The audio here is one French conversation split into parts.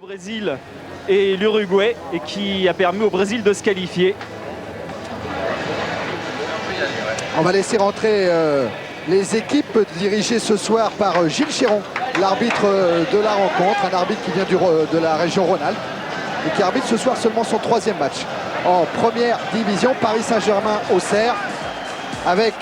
Brésil et l'Uruguay et qui a permis au Brésil de se qualifier. On va laisser rentrer les équipes dirigées ce soir par Gilles Chéron, l'arbitre de la rencontre, un arbitre qui vient de la région Rhône-Alpes et qui arbitre ce soir seulement son 3e match en première division. Paris Saint-Germain-Auxerre avec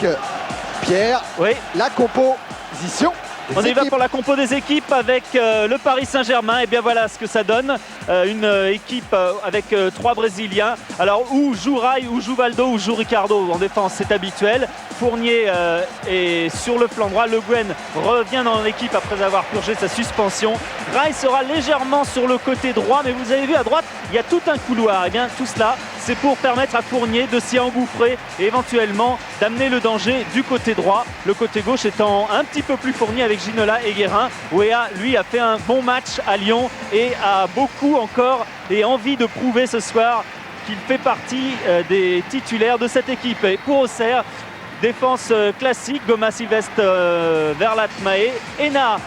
Pierre, Oui. la composition. On y va pour la compo des équipes avec le Paris Saint-Germain. Et bien voilà ce que ça donne. Une équipe avec 3 Brésiliens. Alors où joue Rai, où joue Valdo, où joue Ricardo en défense, c'est habituel. Fournier est sur le flanc droit. Le Guen revient dans l'équipe après avoir purgé sa suspension. Rai sera légèrement sur le côté droit, mais vous avez vu à droite, il y a tout un couloir. Et bien tout cela, c'est pour permettre à Fournier de s'y engouffrer et éventuellement d'amener le danger du côté droit. Le côté gauche étant un petit peu plus fourni avec Ginola et Guérin. Wea, lui, a fait un bon match à Lyon et a beaucoup encore et envie de prouver ce soir qu'il fait partie des titulaires de cette équipe. Et pour Auxerre, défense classique, Goma, Sylvestre, Verlat, Mahé. Ena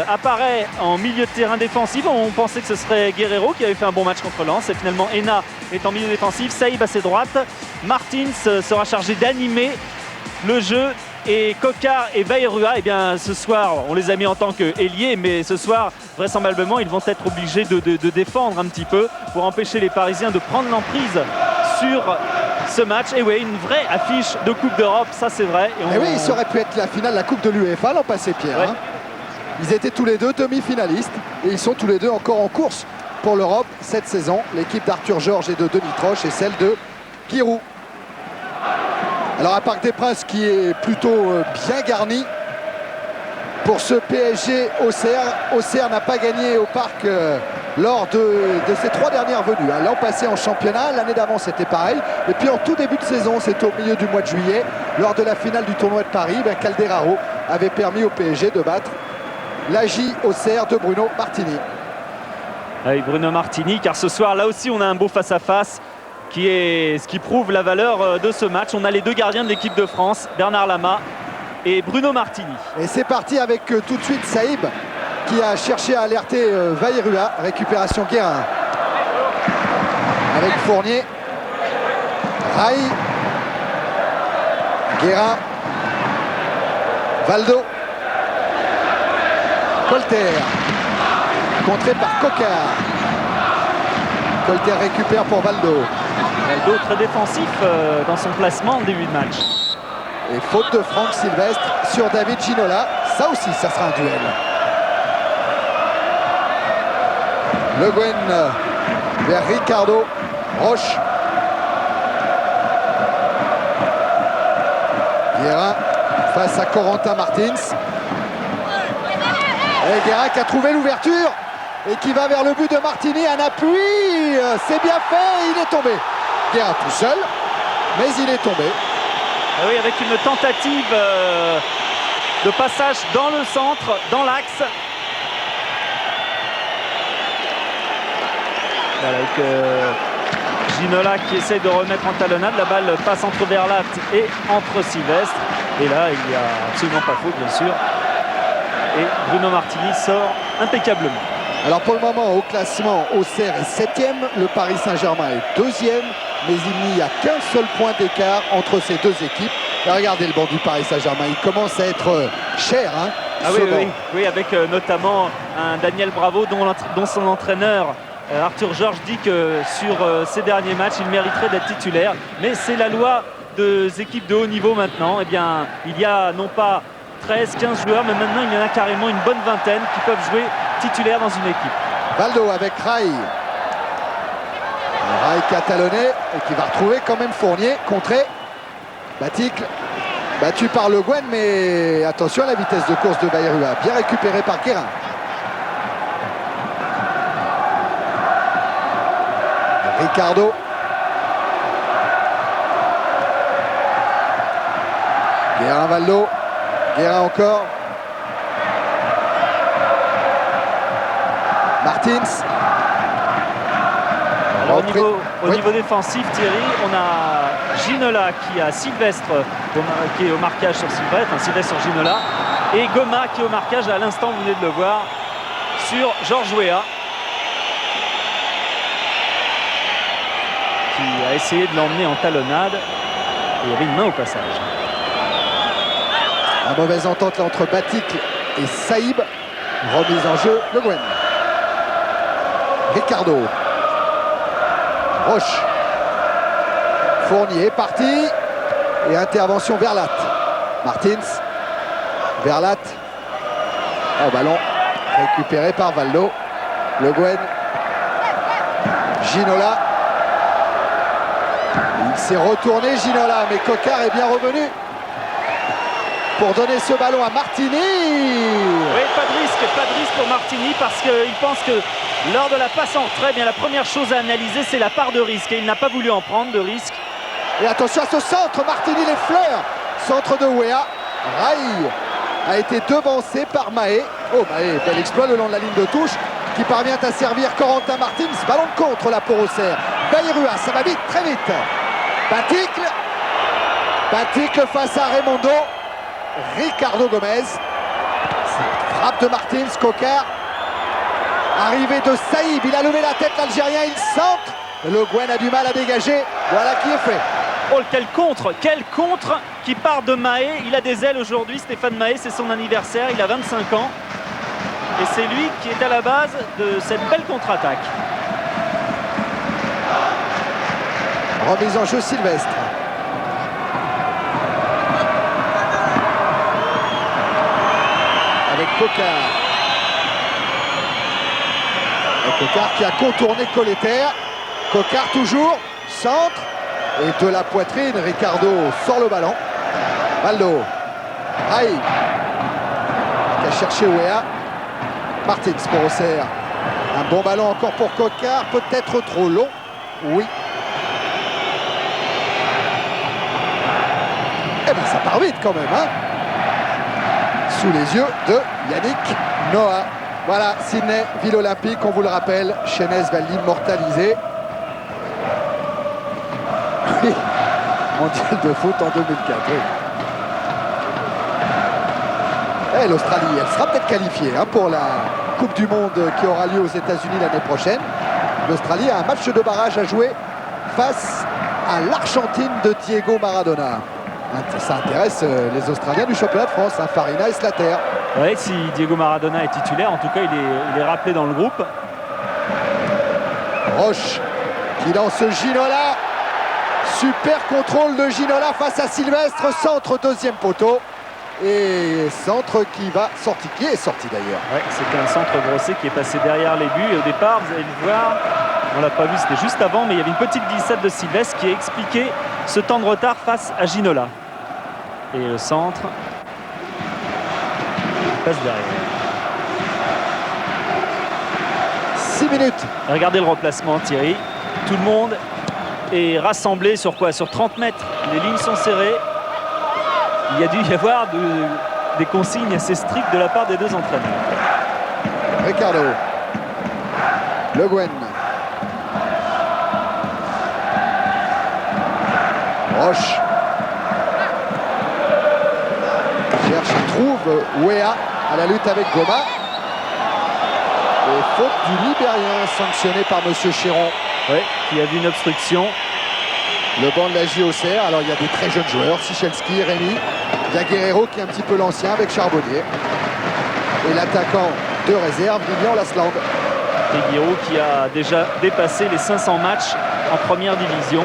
apparaît en milieu de terrain défensif. On pensait que ce serait Guerrero qui avait fait un bon match contre Lens. Et finalement, Ena est en milieu défensif. Saïb à ses droites. Martins sera chargé d'animer le jeu. Et Cocard et Bayrua, eh bien, ce soir, on les a mis en tant qu'ailiers, mais ce soir, vraisemblablement, ils vont être obligés de défendre un petit peu pour empêcher les Parisiens de prendre l'emprise sur ce match. Et oui, une vraie affiche de Coupe d'Europe, ça c'est vrai. Et oui, ça aurait pu être la finale de la Coupe de l'UEFA l'an passé, Pierre. Ouais. Hein. Ils étaient tous les deux demi-finalistes et ils sont tous les deux encore en course pour l'Europe cette saison. L'équipe d'Arthur Georges et de Denis Troche et celle de Giroud. Alors un Parc des Princes qui est plutôt bien garni pour ce PSG Auxerre. Auxerre n'a pas gagné au Parc lors de ses 3 dernières venues. L'an passé en championnat, l'année d'avant c'était pareil. Et puis en tout début de saison, c'était au milieu du mois de juillet, lors de la finale du tournoi de Paris, Calderaro avait permis au PSG de battre l'AJ Auxerre de Bruno Martini. Avec Bruno Martini, car ce soir, là aussi, on a un beau face-à-face. Qui est ce qui prouve la valeur de ce match. On a les 2 gardiens de l'équipe de France, Bernard Lama et Bruno Martini. Et c'est parti avec tout de suite Saïb qui a cherché à alerter Bayrua. Récupération Guérin. Avec Fournier. Rai. Guérin. Valdo. Colter. Contré par Cocard. Colter récupère pour Valdo. Valdo très défensif dans son placement en début de match. Et faute de Franck Sylvestre sur David Ginola. Ça aussi, ça sera un duel. Le Guen vers Ricardo. Roche. Guérin face à Corentin Martins. Et Guérin qui a trouvé l'ouverture et qui va vers le but de Martini. Un appui, c'est bien fait, il est tombé. Guérin tout seul, mais il est tombé. Et oui, avec une tentative de passage dans le centre, dans l'axe. Voilà, avec Ginola qui essaye de remettre en talonnade. La balle passe entre Verlat et entre Sylvestre. Et là, il n'y a absolument pas faute, bien sûr. Et Bruno Martini sort impeccablement. Alors pour le moment, au classement, Auxerre est 7e, le Paris Saint-Germain est 2e, mais il n'y a qu'un seul point d'écart entre ces 2 équipes. Et regardez le banc du Paris Saint-Germain, il commence à être cher. Hein, ah oui, avec notamment un Daniel Bravo dont son entraîneur Arthur Georges dit que sur ces derniers matchs, il mériterait d'être titulaire. Mais c'est la loi des équipes de haut niveau maintenant. Eh bien, il y a non pas 13, 15 joueurs, mais maintenant il y en a carrément une bonne vingtaine qui peuvent jouer titulaire dans une équipe. Valdo avec Rai. Rai qui a talonné et qui va retrouver quand même Fournier. Contré. Baticle. Battu par Le Guen, mais attention à la vitesse de course de Bayrua. Bien récupéré par Guérin. Ricardo. Guérin, Valdo. Guérin encore. Martins. Alors au niveau défensif, Thierry, on a Ginola qui a Sylvestre qui est au marquage sur Sylvestre, Sylvestre sur Ginola, et Goma qui est au marquage à l'instant, vous venez de le voir, sur Georges Weah. qui a essayé de l'emmener en talonnade. Et il y avait une main au passage. La mauvaise entente là entre Batik et Saïb. Remise en jeu, Le Guen. Ricardo. Roche. Fournier parti. Et intervention Verlat. Martins. Verlat. Oh, ballon récupéré par Valdo. Le Guen. Ginola. Il s'est retourné, Ginola, mais Coquard est bien revenu pour donner ce ballon à Martini. Oui, pas de risque pour Martini parce qu'il pense que lors de la passe en retrait, bien, la première chose à analyser, c'est la part de risque. Et il n'a pas voulu en prendre de risque. Et attention à ce centre, Martini les fleurs. Centre de Wea. Raï a été devancé par Mahé. Oh, Mahé, bel exploit le long de la ligne de touche qui parvient à servir Corentin Martins. Ballon de contre là pour Auxerre. Bayrua, ça va vite, très vite. Baticle face à Raimondo. Ricardo Gomez. Frappe de Martins, Coquard. Arrivée de Saïb, il a levé la tête l'Algérien, il centre. Le Guen a du mal à dégager. Voilà qui est fait. Oh, quel contre qui part de Mahé. Il a des ailes aujourd'hui, Stéphane Mahé, c'est son anniversaire, il a 25 ans. Et c'est lui qui est à la base de cette belle contre-attaque. Remise en jeu Sylvestre. Avec Coquard. Et Coquard qui a contourné Colletter. Coquard toujours. Centre. Et de la poitrine, Ricardo sort le ballon. Valdo. Aïe. Qui a cherché Wea. Martins pour Auxerre. Un bon ballon encore pour Coquard. Peut-être trop long. Oui. Eh bien, ça part vite quand même, hein. Sous les yeux de Yannick Noah. Voilà, Sydney, ville olympique, on vous le rappelle. Chénez va l'immortaliser. Oui, mondial de foot en 2004. Oui. Et l'Australie, elle sera peut-être qualifiée hein, pour la Coupe du Monde qui aura lieu aux États-Unis l'année prochaine. L'Australie a un match de barrage à jouer face à l'Argentine de Diego Maradona. Ça intéresse les Australiens du championnat de France, hein, Farina et Slater. Oui, si Diego Maradona est titulaire, en tout cas il est rappelé dans le groupe. Roche qui lance Ginola. Super contrôle de Ginola face à Sylvestre. Centre, deuxième poteau. Et centre qui va sortir, qui est sorti d'ailleurs. Ouais, c'était un centre grossé qui est passé derrière les buts. Et au départ, vous allez le voir, on l'a pas vu, c'était juste avant, mais il y avait une petite glissade de Sylvestre qui a expliqué ce temps de retard face à Ginola. Et le centre passe derrière. 6 minutes. Regardez le remplacement, Thierry. Tout le monde est rassemblé sur quoi? Sur 30 mètres. Les lignes sont serrées. Il y a dû y avoir des consignes assez strictes de la part des deux entraîneurs. Ricardo. Le Guen. Roche. Cherche et trouve Wea à la lutte avec Goma. Et faute du Libérien sanctionné par Monsieur Chéron. Oui, qui a vu une obstruction. Le banc de la JOCR. Alors il y a des très jeunes joueurs, Sichelski, Rémy. Il y a Guerrero qui est un petit peu l'ancien avec Charbonnier. Et l'attaquant de réserve, Lilian Lasland. Et Guerrero qui a déjà dépassé les 500 matchs en première division.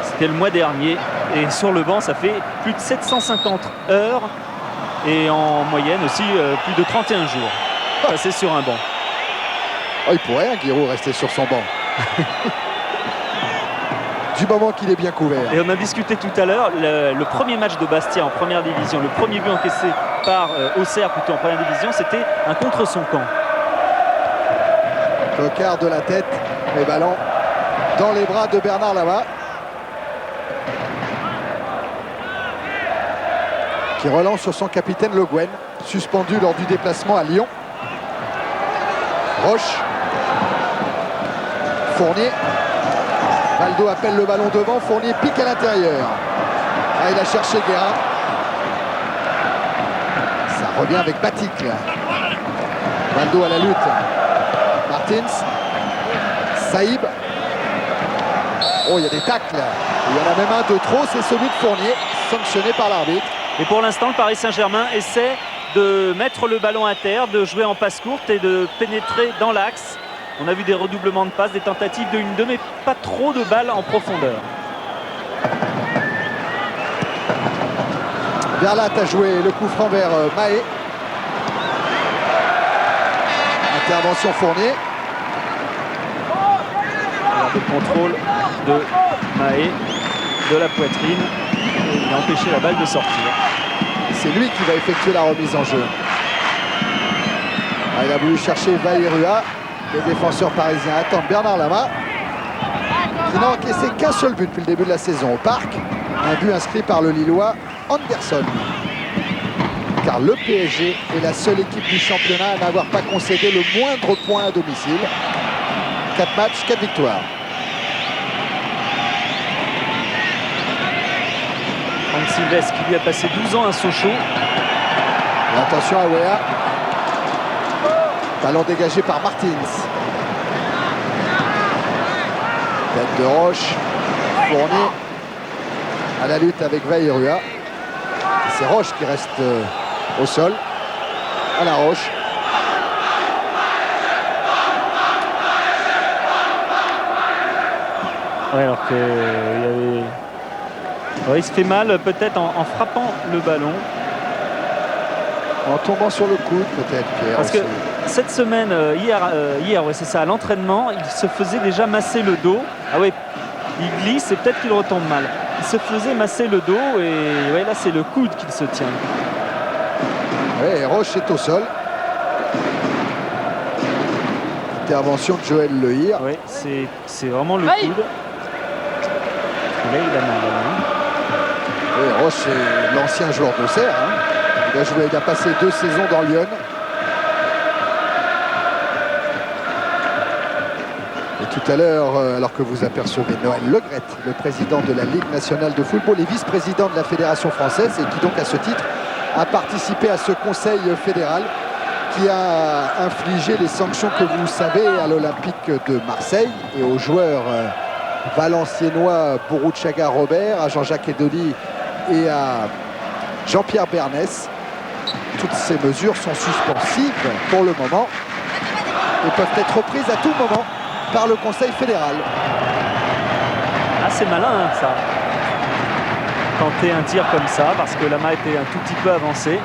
C'était le mois dernier. Et sur le banc, ça fait plus de 750 heures. Et en moyenne aussi, plus de 31 jours. Passé sur un banc. Oh, il pourrait, hein, Guerrero, rester sur son banc. Du moment qu'il est bien couvert. Et on a discuté tout à l'heure, le premier match de Bastia en première division, le premier but encaissé par Auxerre plutôt en première division, c'était un contre son camp. Coquard de la tête, et ballon dans les bras de Bernard Lama. Qui relance sur son capitaine Le Guen, suspendu lors du déplacement à Lyon. Roche. Fournier. Valdo appelle le ballon devant, Fournier pique à l'intérieur. Ah, il a cherché Guérin. Ça revient avec Batik. Valdo à la lutte. Martins. Saïb. Oh, il y a des tacles. Il y en a même un de trop, c'est celui de Fournier, sanctionné par l'arbitre. Et pour l'instant, le Paris Saint-Germain essaie de mettre le ballon à terre, de jouer en passe courte et de pénétrer dans l'axe. On a vu des redoublements de passes, des tentatives de 1-2, mais pas trop de balles en profondeur. Verlat a joué le coup franc vers Mahé. Intervention Fournier. Alors, le contrôle de Mahé de la poitrine. Et il a empêché la balle de sortir. C'est lui qui va effectuer la remise en jeu. Il a voulu chercher Vairua. Les défenseurs parisiens attendent Bernard Lama, qui n'a encaissé qu'un seul but depuis le début de la saison au Parc. Un but inscrit par le Lillois Anderson. Car le PSG est la seule équipe du championnat à n'avoir pas concédé le moindre point à domicile. 4 matchs, 4 victoires. Franck Sylvestre qui lui a passé 12 ans à Sochaux. Et attention à Wea. Ballon dégagé par Martins. Tête de Roche. Fournier à la lutte avec Vairua. C'est Roche qui reste au sol. À la Roche. Ouais, alors qu'il y avait... Ouais, il se fait mal peut-être en frappant le ballon. En tombant sur le coude peut-être, Pierre. Parce aussi. que cette semaine, hier ouais, c'est ça, à l'entraînement, il se faisait déjà masser le dos. Ah ouais, il glisse et peut-être qu'il retombe mal. Il se faisait masser le dos et ouais, là c'est le coude qu'il se tient. Ouais, Roche est au sol. Intervention de Joël Lehir. Ouais, c'est vraiment le coude. Et là il a mal. Oui, Roche est l'ancien joueur d'Auxerre. Il a passé 2 saisons dans Lyon. Et tout à l'heure, alors que vous apercevez Noël Le Graët, le président de la Ligue nationale de football et vice-président de la Fédération française, et qui donc à ce titre a participé à ce conseil fédéral qui a infligé les sanctions que vous savez à l'Olympique de Marseille et aux joueurs valenciennois Bourouchaga Robert, à Jean-Jacques Edoli et à Jean-Pierre Bernès. Toutes ces mesures sont suspensives pour le moment et peuvent être reprises à tout moment par le Conseil fédéral. Ah, c'est malin ça. Tenter un tir comme ça parce que Lama était un tout petit peu avancé.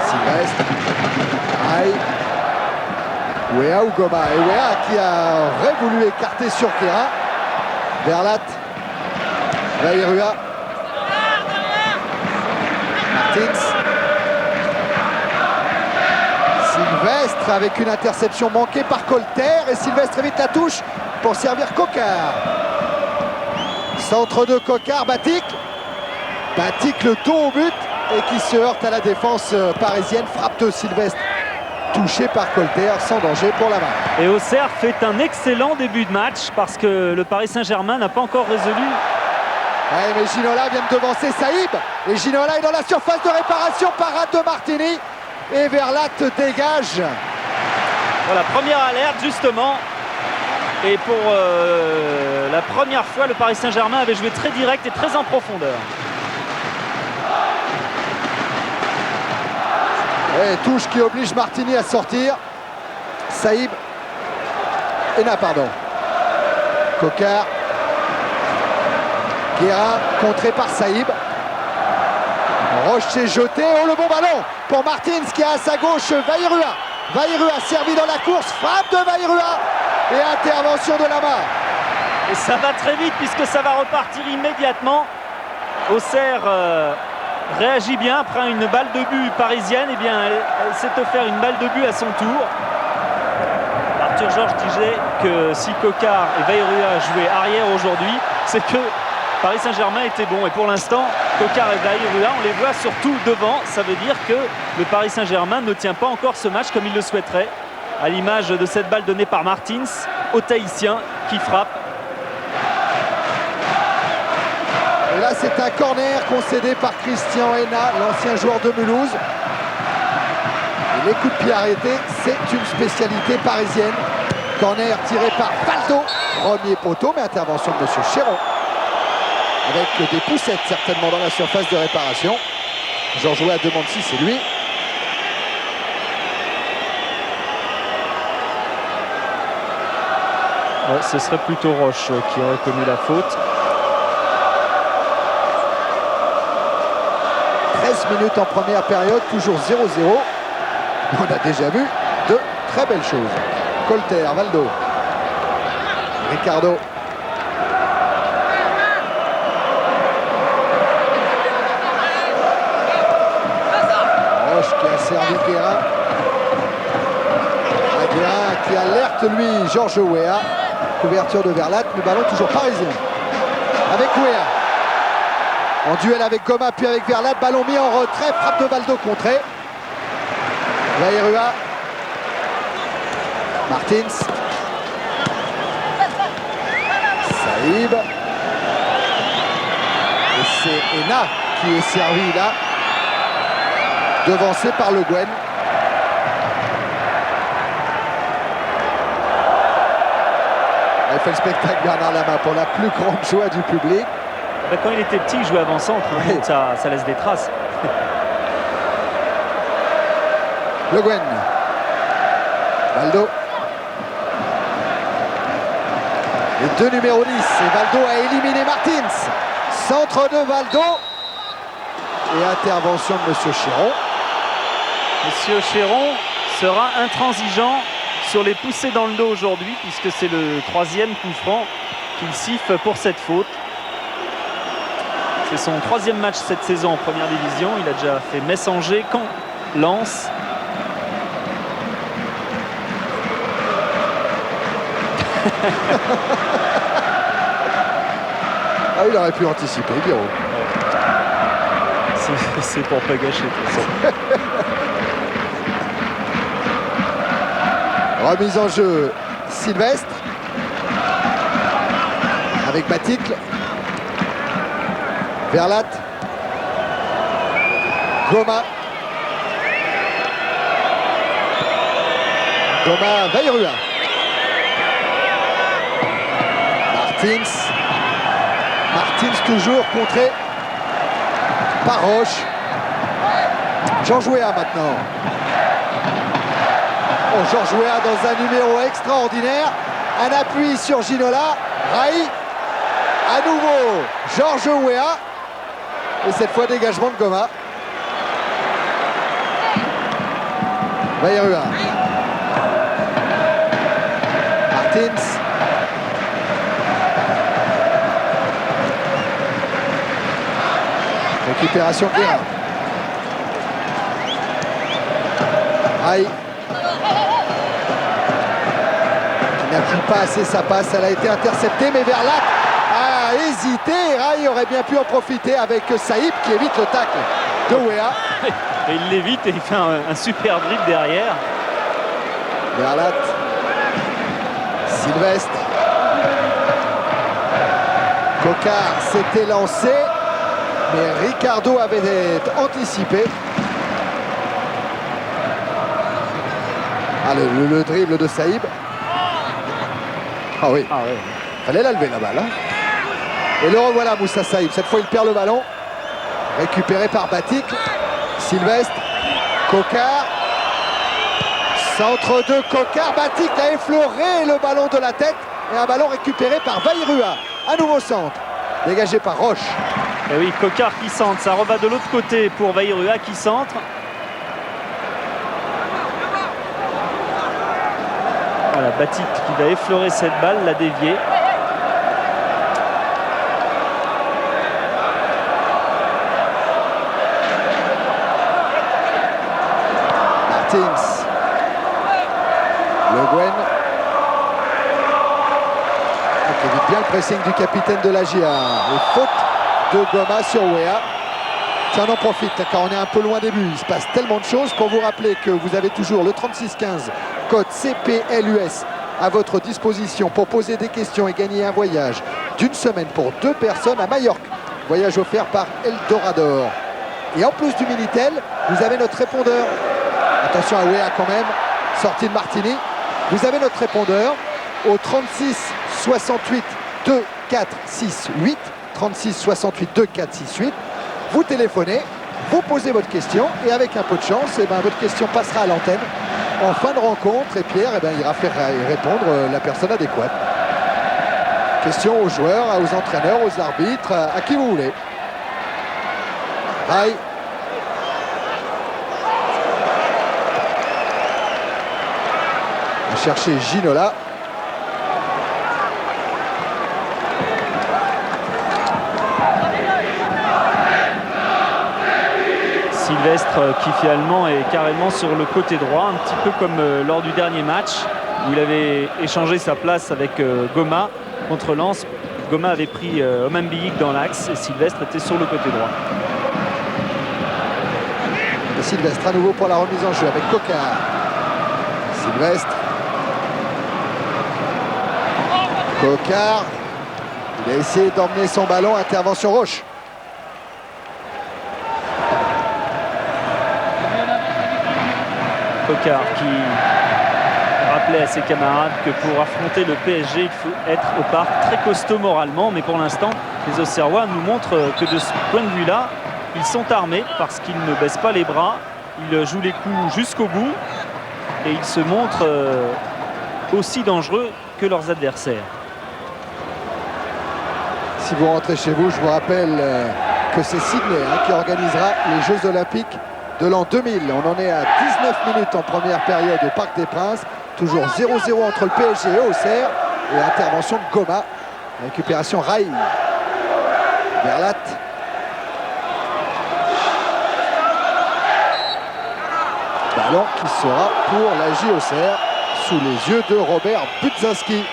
Sylvestre, Aïe, Wea ou Goma. Et Wea qui aurait voulu écarter sur Kéra. Verlat, Vairua. Sylvestre avec une interception manquée par Colter et Sylvestre évite la touche pour servir Coquard. Centre de Coquard, Batik. Batik le dos au but et qui se heurte à la défense parisienne. Frappe de Sylvestre touché par Colter sans danger pour la main. Et Auxerre fait un excellent début de match parce que le Paris Saint-Germain n'a pas encore résolu. Ouais, mais Ginola vient de devancer Saïb et Ginola est dans la surface de réparation, parade de Martini et Verlat dégage. Voilà, première alerte justement. Et pour la première fois, le Paris Saint-Germain avait joué très direct et très en profondeur. Et touche qui oblige Martini à sortir. Saïb. Ena, pardon. Coquard. Guérin contré par Saïb. Roche est jeté. Oh, le bon ballon pour Martins qui a à sa gauche Vairua. Vairua servi dans la course. Frappe de Vairua. Et intervention de Lama. Et ça va très vite puisque ça va repartir immédiatement. Auxerre réagit bien après une balle de but parisienne. Et bien, elle s'est offert une balle de but à son tour. Arthur Georges disait que si Coquard et Vairua jouaient arrière aujourd'hui, c'est que Paris Saint-Germain était bon. Et pour l'instant, Coquard et Vairua, on les voit surtout devant. Ça veut dire que le Paris Saint-Germain ne tient pas encore ce match comme il le souhaiterait. À l'image de cette balle donnée par Martins au Tahitien qui frappe. Et là, c'est un corner concédé par Christian Ena, l'ancien joueur de Mulhouse. Et les coups de pied arrêtés, c'est une spécialité parisienne. Corner tiré par Valdo. Premier poteau, mais intervention de M. Chéron. Avec des poussettes certainement dans la surface de réparation. Georges Weah demande si c'est lui. Ouais, ce serait plutôt Roche qui aurait commis la faute. 13 minutes en première période, toujours 0-0. On a déjà vu de très belles choses. Colter, Valdo. Ricardo. Roche qui a servi Guérin. Guérin qui alerte lui Georges Weah. Couverture de Verlat, le ballon toujours parisien. Avec Weah. En duel avec Goma, puis avec Verlat. Ballon mis en retrait, frappe de Valdo contrée. Vairua. Martins. Saïb. Et c'est Ena qui est servi là. Devancé par Le Guen. Il fait le spectacle Bernard Lama pour la plus grande joie du public. Quand il était petit, il jouait avant-centre, hein, Oui. donc ça laisse des traces. Le Guen. Valdo. Les deux numéros 10. Et Valdo a éliminé Martins. Centre de Valdo. Et intervention de M. Chéron. Monsieur Chéron sera intransigeant sur les poussées dans le dos aujourd'hui, puisque c'est le 3e coup franc qu'il siffle pour cette faute. C'est son 3e match cette saison en première division. Il a déjà fait Metz-Angers, Caen, Lens. Ah, il aurait pu anticiper, Guiraud. C'est pour pas gâcher. De toute façon. Remise en jeu, Sylvestre. Avec Baticle. Verlat. Goma. Goma, Vairua. Martins. Martins toujours contré par Roche. Georges Weah maintenant. Oh, Georges Weah dans un numéro extraordinaire. Un appui sur Ginola. Rai. À nouveau, Georges Weah. Et cette fois, dégagement de Goma. Vairua. Martins. Récupération Guérin. Rai. Qui n'appuie pas assez sa passe. Elle a été interceptée, mais Verlat a hésité. Rai aurait bien pu en profiter avec Saïb qui évite le tacle de Weah. Et il l'évite et il fait un super dribble derrière. Verlat. Sylvestre. Cocard s'était lancé, mais Ricardo avait anticipé. Ah, le dribble de Saïb. Ah oui, Ah ouais. fallait la lever la balle. Hein. Et le revoilà Moussa Saïb. Cette fois, il perd le ballon. Récupéré par Baticle. Sylvestre. Cocard. Centre de Cocard. Baticle a effleuré le ballon de la tête. Et un ballon récupéré par Vairua. Un nouveau centre. Dégagé par Roche. Et oui, Cocard qui centre. Ça reva de l'autre côté pour Vairua qui centre. Voilà, Baticle qui va effleurer cette balle, la dévier. Martins. Le Guen. Qui évite bien le pressing du capitaine de la GIA. Et faute de Goma sur Weah. Tiens, on en profite car on est un peu loin des buts. Il se passe tellement de choses pour vous rappeler que vous avez toujours le 3615 code CPLUS à votre disposition pour poser des questions et gagner un voyage d'une semaine pour 2 personnes à Majorque. Voyage offert par Eldorador. Et en plus du Minitel, vous avez notre répondeur. Attention à Weah quand même. Sortie de Martini. Vous avez notre répondeur au 36 68 2 4 6 8. 36 68 2 4 6 8. Vous téléphonez, vous posez votre question et avec un peu de chance, votre question passera à l'antenne en fin de rencontre et Pierre ira faire répondre la personne adéquate. Question aux joueurs, aux entraîneurs, aux arbitres, à qui vous voulez. Rai. On va chercher Ginola. Sylvestre qui finalement est carrément sur le côté droit, un petit peu comme lors du dernier match où il avait échangé sa place avec Goma contre Lens. Goma avait pris Omambiik dans l'axe et Sylvestre était sur le côté droit. Et Sylvestre à nouveau pour la remise en jeu avec Coquard. Sylvestre. Coquard. Il a essayé d'emmener son ballon, intervention Roche. Coquard qui rappelait à ses camarades que pour affronter le PSG, il faut être au parc très costaud moralement. Mais pour l'instant, les Auxerrois nous montrent que de ce point de vue-là, ils sont armés parce qu'ils ne baissent pas les bras. Ils jouent les coups jusqu'au bout et ils se montrent aussi dangereux que leurs adversaires. Si vous rentrez chez vous, je vous rappelle que c'est Sydney qui organisera les Jeux Olympiques de l'an 2000. On en est à 19 minutes en première période au Parc des Princes. Toujours 0-0 entre le PSG et Auxerre. Et intervention de Goma. Récupération Rai. Verlat. Ballon qui sera pour la J Auxerre sous les yeux de Robert Budzinski,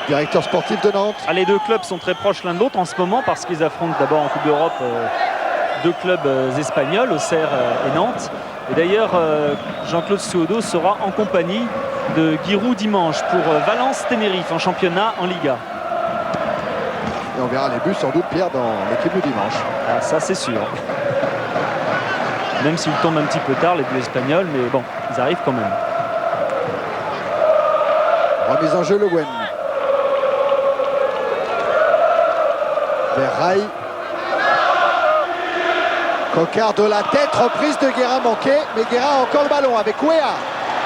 directeur sportif de Nantes. Les deux clubs sont très proches l'un de l'autre en ce moment parce qu'ils affrontent d'abord en Coupe d'Europe deux clubs espagnols, Auxerre et Nantes. Et d'ailleurs, Jean-Claude Suodo sera en compagnie de Giroud dimanche pour Valence-Tenerife en championnat en Liga. Et on verra les buts sans doute, Pierre, dans l'équipe du dimanche. Ah, ça, c'est sûr. Même s'ils tombent un petit peu tard, les buts espagnols, mais bon, ils arrivent quand même. Remise en jeu, Le Guen. Vers Rai. Coquard de la tête, reprise de Guérin manquée, mais Guérin a encore le ballon avec Wea.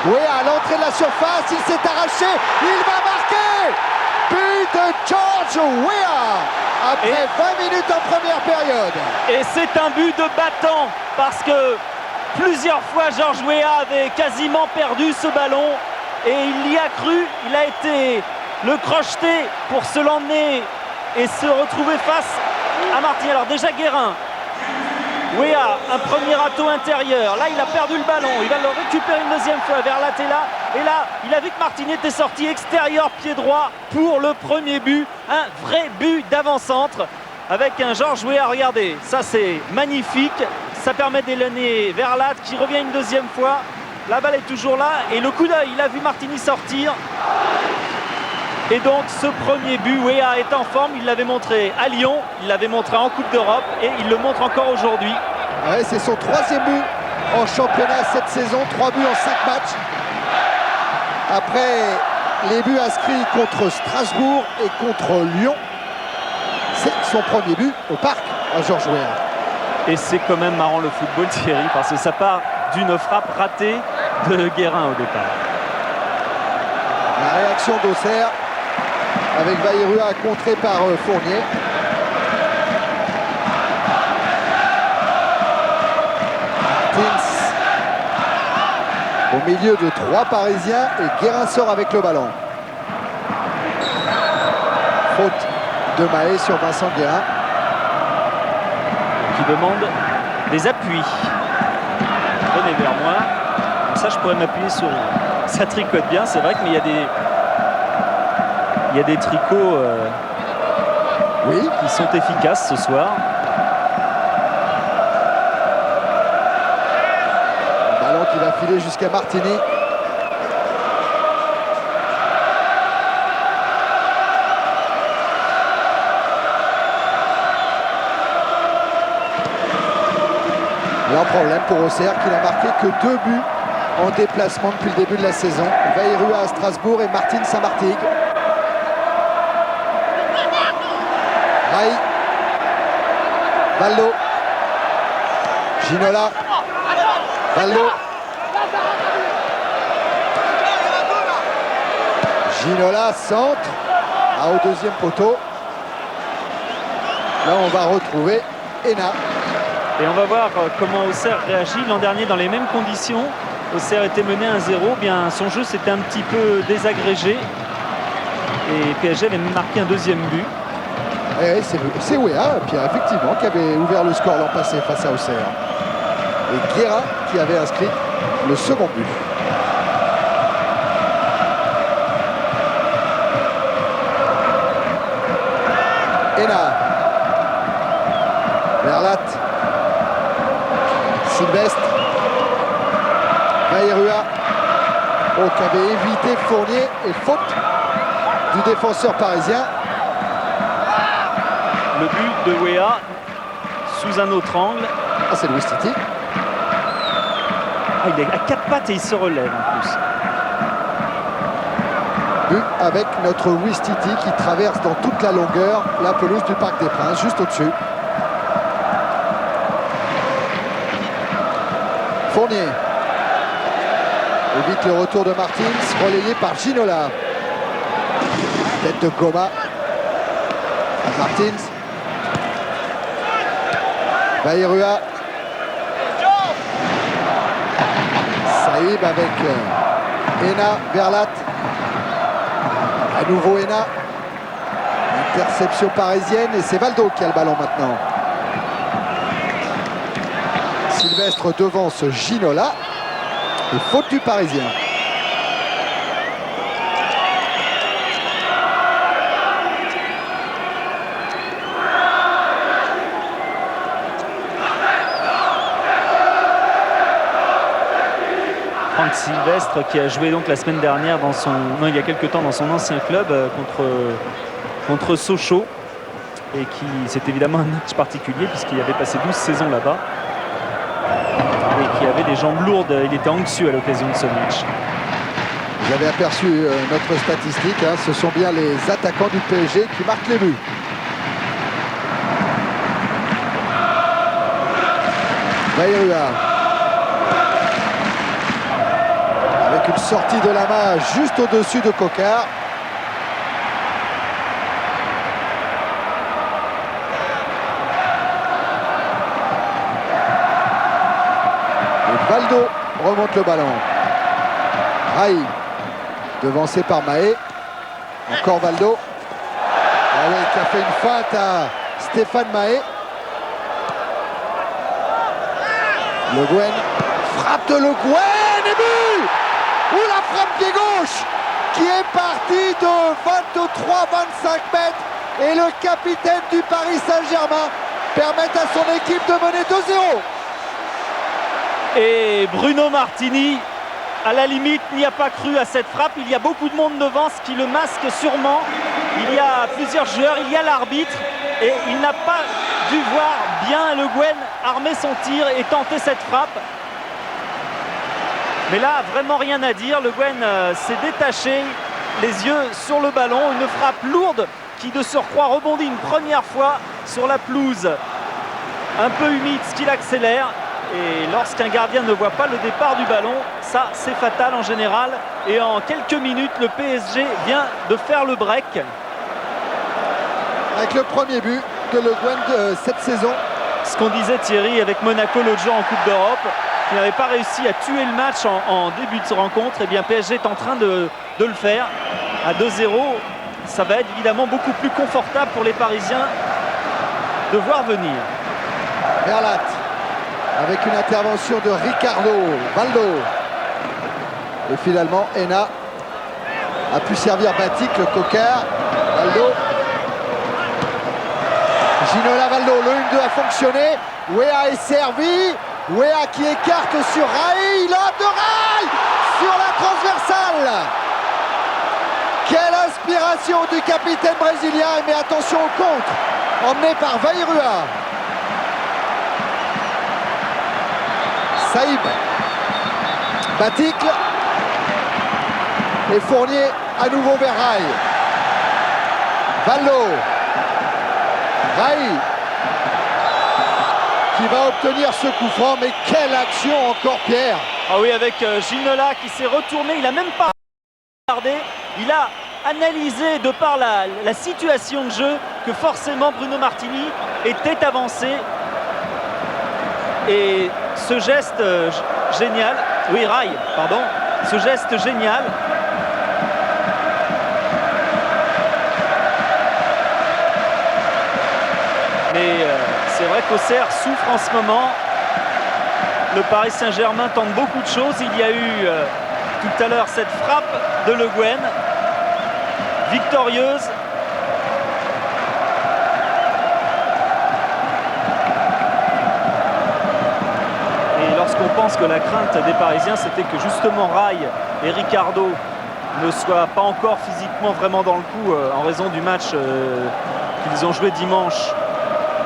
Wea à l'entrée de la surface, il s'est arraché, il va marquer. But de George Weah après 20 minutes en première période. Et c'est un but de battant parce que plusieurs fois George Weah avait quasiment perdu ce ballon et il y a cru, il a été le crocheté pour se l'emmener et se retrouver face à Martin. Alors déjà Guérin. Weah, un premier atout intérieur. Là, il a perdu le ballon. Il va le récupérer une deuxième fois vers Latella. Et là, il a vu que Martinet était sorti extérieur, pied droit pour le premier but. Un vrai but d'avant-centre avec un George Weah. Regardez, ça c'est magnifique. Ça permet d'éloigner Verlat qui revient une deuxième fois. La balle est toujours là. Et le coup d'œil, il a vu Martini sortir. Et donc ce premier but, Weah est en forme, il l'avait montré à Lyon, il l'avait montré en Coupe d'Europe et il le montre encore aujourd'hui. Ouais, c'est son troisième but en championnat cette saison, 3 buts en 5 matchs. Après les buts inscrits contre Strasbourg et contre Lyon, c'est son premier but au parc à George Weah. Et c'est quand même marrant le football, Thierry, parce que ça part d'une frappe ratée de Guérin au départ. La réaction d'Auxerre avec Bayrua contré par Fournier. Martins au milieu de 3 Parisiens et Guérin sort avec le ballon. Faute de Mahé sur Vincent Guérin. Qui demande des appuis. Venez vers moi. Comme ça, je pourrais m'appuyer sur... Ça tricote bien, c'est vrai, mais il y a des tricots oui, qui sont efficaces ce soir. Un ballon qui va filer jusqu'à Martini. Là, problème pour Auxerre qui n'a marqué que 2 buts en déplacement depuis le début de la saison. Vairua à Strasbourg et Martins à Martigues. Rai. Valdo. Ginola. Valdo. Ginola centre. Au deuxième poteau. Là, on va retrouver Ena. Et on va voir comment Auxerre réagit. L'an dernier, dans les mêmes conditions, Auxerre était mené 1-0. Bien, son jeu s'était un petit peu désagrégé. Et PSG avait marqué un deuxième but. Et c'est Wea, Pierre, effectivement, qui avait ouvert le score l'an passé face à Auxerre. Et Guerra qui avait inscrit le second but. Ena. Verlat. Sylvestre. Vairua. Qui avait évité Fournier et faute du défenseur parisien. Le but de Wea sous un autre angle. Ah, c'est Louis Titi. Ah, il est à 4 pattes et il se relève en plus. But avec notre Ouistiti qui traverse dans toute la longueur la pelouse du Parc des Princes, juste au-dessus. Fournier. Évite le retour de Martins, relayé par Ginola. Tête de Goma. Martins. Vairua. Saïb avec Ena, Verlat. À nouveau Ena. Interception parisienne et c'est Valdo qui a le ballon maintenant. Sylvestre devance Ginola. Et faute du Parisien. Franck Sylvestre qui a joué donc la semaine dernière il y a quelques temps dans son ancien club contre Sochaux et qui c'est évidemment un match particulier puisqu'il avait passé 12 saisons là-bas et qui avait les jambes lourdes, il était anxieux à l'occasion de ce match. Vous avez aperçu notre statistique, hein, ce sont bien les attaquants du PSG qui marquent les buts. Vairua. Avec une sortie de la main juste au-dessus de Coquart. Et Valdo remonte le ballon. Rai, devancé par Mahé. Encore Valdo. Ah ouais, qui a fait une feinte à Stéphane Mahé. Le Guen. Frappe de Le Guen et but! Ou la frappe pied gauche qui est partie de 23-25 mètres et le capitaine du Paris Saint-Germain permet à son équipe de mener 2-0. Et Bruno Martini, à la limite, n'y a pas cru à cette frappe. Il y a beaucoup de monde devant, ce qui le masque sûrement. Il y a plusieurs joueurs, il y a l'arbitre et il n'a pas dû voir bien Le Guen armer son tir et tenter cette frappe. Mais là, vraiment rien à dire. Le Guen s'est détaché, les yeux sur le ballon. Une frappe lourde qui, de surcroît, rebondit une première fois sur la pelouse. Un peu humide, ce qui l'accélère. Et lorsqu'un gardien ne voit pas le départ du ballon, ça, c'est fatal en général. Et en quelques minutes, le PSG vient de faire le break. Avec le premier but de Le Guen de cette saison. Ce qu'on disait Thierry avec Monaco l'autre jour en Coupe d'Europe, qui n'avait pas réussi à tuer le match en début de rencontre, et bien PSG est en train de le faire à 2-0. Ça va être évidemment beaucoup plus confortable pour les Parisiens de voir venir. Verlat avec une intervention de Ricardo Valdo. Et finalement Ena a pu servir Batik, le Coquart. Valdo. Ginola, Valdo, le 1-2 a fonctionné. Wea est servi. Wea qui écarte sur Rai. Là de Rai sur la transversale. Quelle inspiration du capitaine brésilien. Mais attention au contre, emmené par Vairua. Saïb. Baticle. Et Fournier à nouveau vers Rai. Vallo. Rai qui va obtenir ce coup franc, mais quelle action encore, Pierre! Ah oui, avec Ginola qui s'est retourné, il n'a même pas regardé, il a analysé de par la situation de jeu que forcément Bruno Martini était avancé. Et ce geste génial, oui Rai, pardon, ce geste génial. Mais c'est vrai qu'Auxerre souffre en ce moment. Le Paris Saint-Germain tente beaucoup de choses. Il y a eu tout à l'heure cette frappe de Le Guen, victorieuse. Et lorsqu'on pense que la crainte des Parisiens, c'était que justement Rai et Ricardo ne soient pas encore physiquement vraiment dans le coup en raison du match qu'ils ont joué dimanche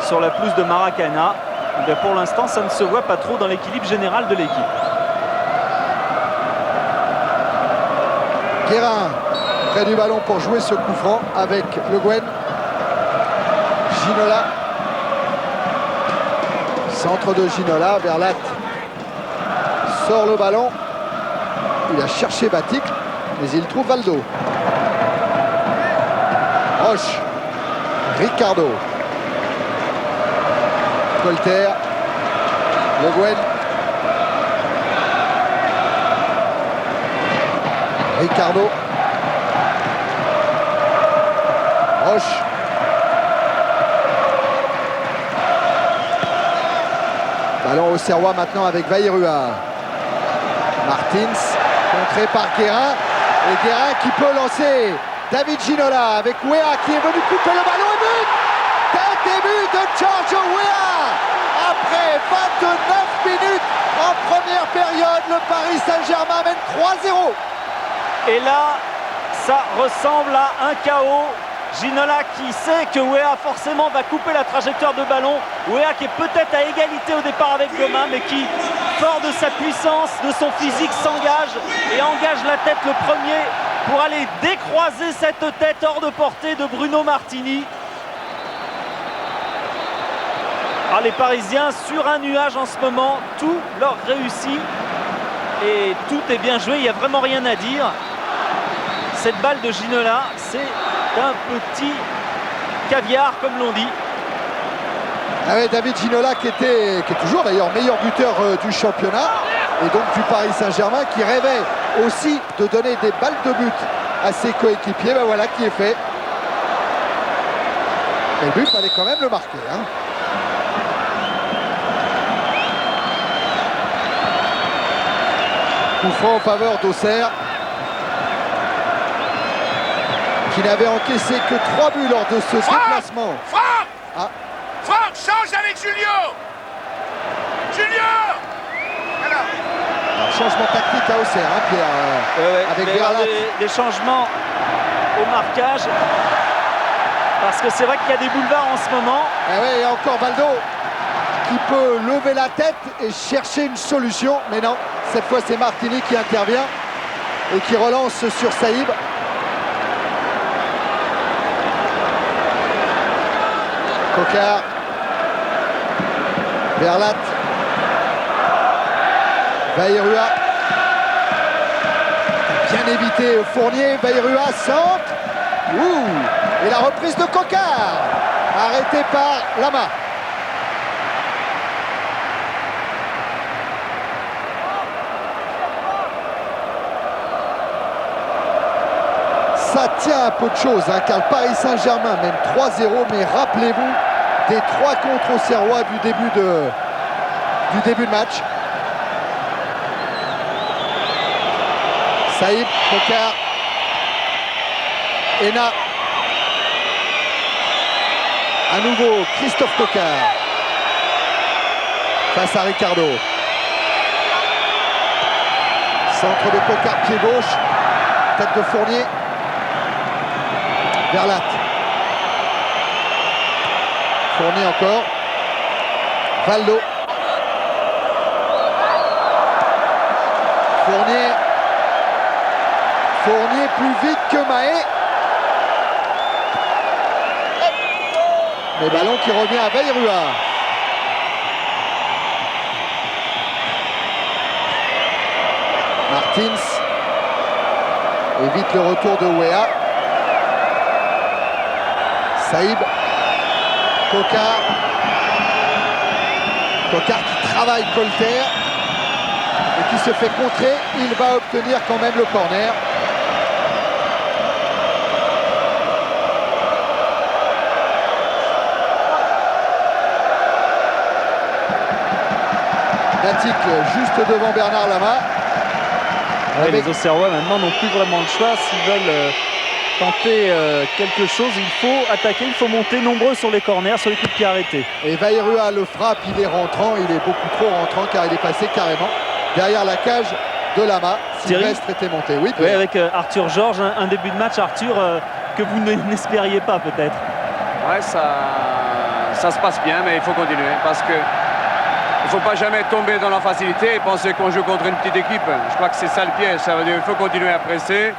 sur la pelouse de Maracana, et pour l'instant ça ne se voit pas trop dans l'équilibre général de l'équipe. Guérin près du ballon pour jouer ce coup franc avec Le Guen. Ginola. Centre de Ginola, Verlat sort le ballon. Il a cherché Baticle, mais il trouve Valdo. Roche. Ricardo. Colter, Le Guen, Ricardo, Roche, ballon au Serrois maintenant avec Vairua. Martins, contré par Guérin, et Guérin qui peut lancer David Ginola avec Weah qui est venu couper le ballon et but! Début de Giorgio Weah après 29 minutes en première période, le Paris Saint-Germain mène 3-0. Et là, ça ressemble à un chaos. Ginola qui sait que Weah forcément va couper la trajectoire de ballon. Weah qui est peut-être à égalité au départ avec Goma, mais qui, fort de sa puissance, de son physique, s'engage et engage la tête le premier pour aller décroiser cette tête hors de portée de Bruno Martini. Ah, les Parisiens sur un nuage en ce moment, tout leur réussit et tout est bien joué, il n'y a vraiment rien à dire. Cette balle de Ginola, c'est un petit caviar comme l'on dit. Ah ouais, David Ginola qui est toujours d'ailleurs meilleur buteur du championnat et donc du Paris Saint-Germain, qui rêvait aussi de donner des balles de but à ses coéquipiers. Ben voilà qui est fait. Et le but, il fallait quand même le marquer, hein. Coup franc en faveur d'Auxerre, qui n'avait encaissé que 3 buts lors de ce déplacement. Franck, Ah. Franck, change avec Julio. Julio. Alors. Alors, changement tactique à Auxerre, hein, Pierre, avec Verlat. Des changements au marquage, parce que c'est vrai qu'il y a des boulevards en ce moment. Et ouais, il y a encore Valdo qui peut lever la tête et chercher une solution, mais non, cette fois c'est Martini qui intervient et qui relance sur Saïb. Coquard, Verlat, Vairua, bien évité Fournier, Vairua centre, et la reprise de Coquard, arrêtée par Lama. Ça tient un peu de choses, hein, car le Paris Saint-Germain mène 3-0, mais rappelez-vous des 3 contre Auxerrois du début de match. Saïb, Coquard, Ena. À nouveau, Christophe Coquard face à Ricardo. Centre de Coquard, pied gauche, tête de Fournier. Verlat. Fournier encore. Valdo. Fournier Fournier plus vite que Mahé. Mais ballon qui revient à Bayrua. Martins évite le retour de Weah. Saïb. Kokar. Kokar qui travaille Colter et qui se fait contrer. Il va obtenir quand même le corner. Batik juste devant Bernard Lama. Ouais, les Auxerrois maintenant n'ont plus vraiment le choix. S'ils veulent tenter quelque chose, il faut attaquer, il faut monter nombreux sur les corners, sur les coups de pied arrêtés. Et Bayrua le frappe, il est rentrant, il est beaucoup trop rentrant car il est passé carrément derrière la cage de Lama. Sylvestre était monté. Oui, avec Arthur Georges, un début de match, Arthur, que vous n'espériez pas peut-être. Ouais, ça se passe bien, mais il faut continuer parce que il ne faut pas jamais tomber dans la facilité et penser qu'on joue contre une petite équipe. Je crois que c'est ça le piège. Ça veut dire qu'il faut continuer à presser,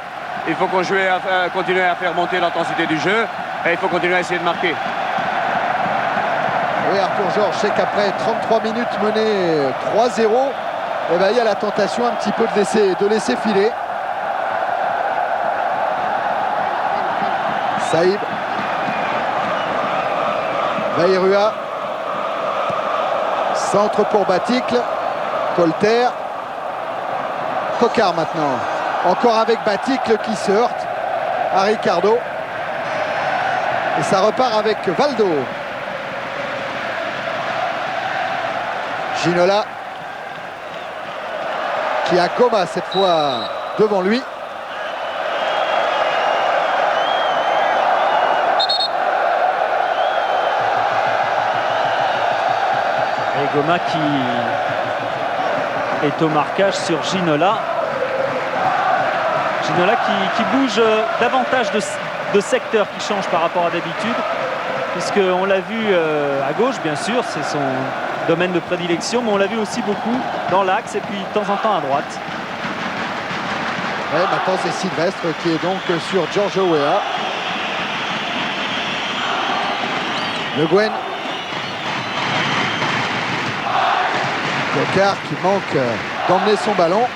il faut continuer à faire monter l'intensité du jeu et il faut continuer à essayer de marquer. Oui, Arthur Georges sait qu'après 33 minutes menées 3-0, eh ben, il y a la tentation un petit peu de laisser filer. Saïb. Bayrua. Centre pour Baticle. Colter. Kokar maintenant. Encore avec Baticle qui se heurte à Ricardo. Et ça repart avec Valdo. Ginola. Qui a Goma cette fois devant lui. Et Goma qui est au marquage sur Ginola. Ginola qui bouge davantage de secteur, qui change par rapport à d'habitude, puisqu'on l'a vu à gauche, bien sûr, c'est son domaine de prédilection, mais on l'a vu aussi beaucoup dans l'axe et puis de temps en temps à droite. Ouais, maintenant c'est Sylvestre qui est donc sur Giorgio Weah. Le Gwen. Kokar qui manque d'emmener son ballon.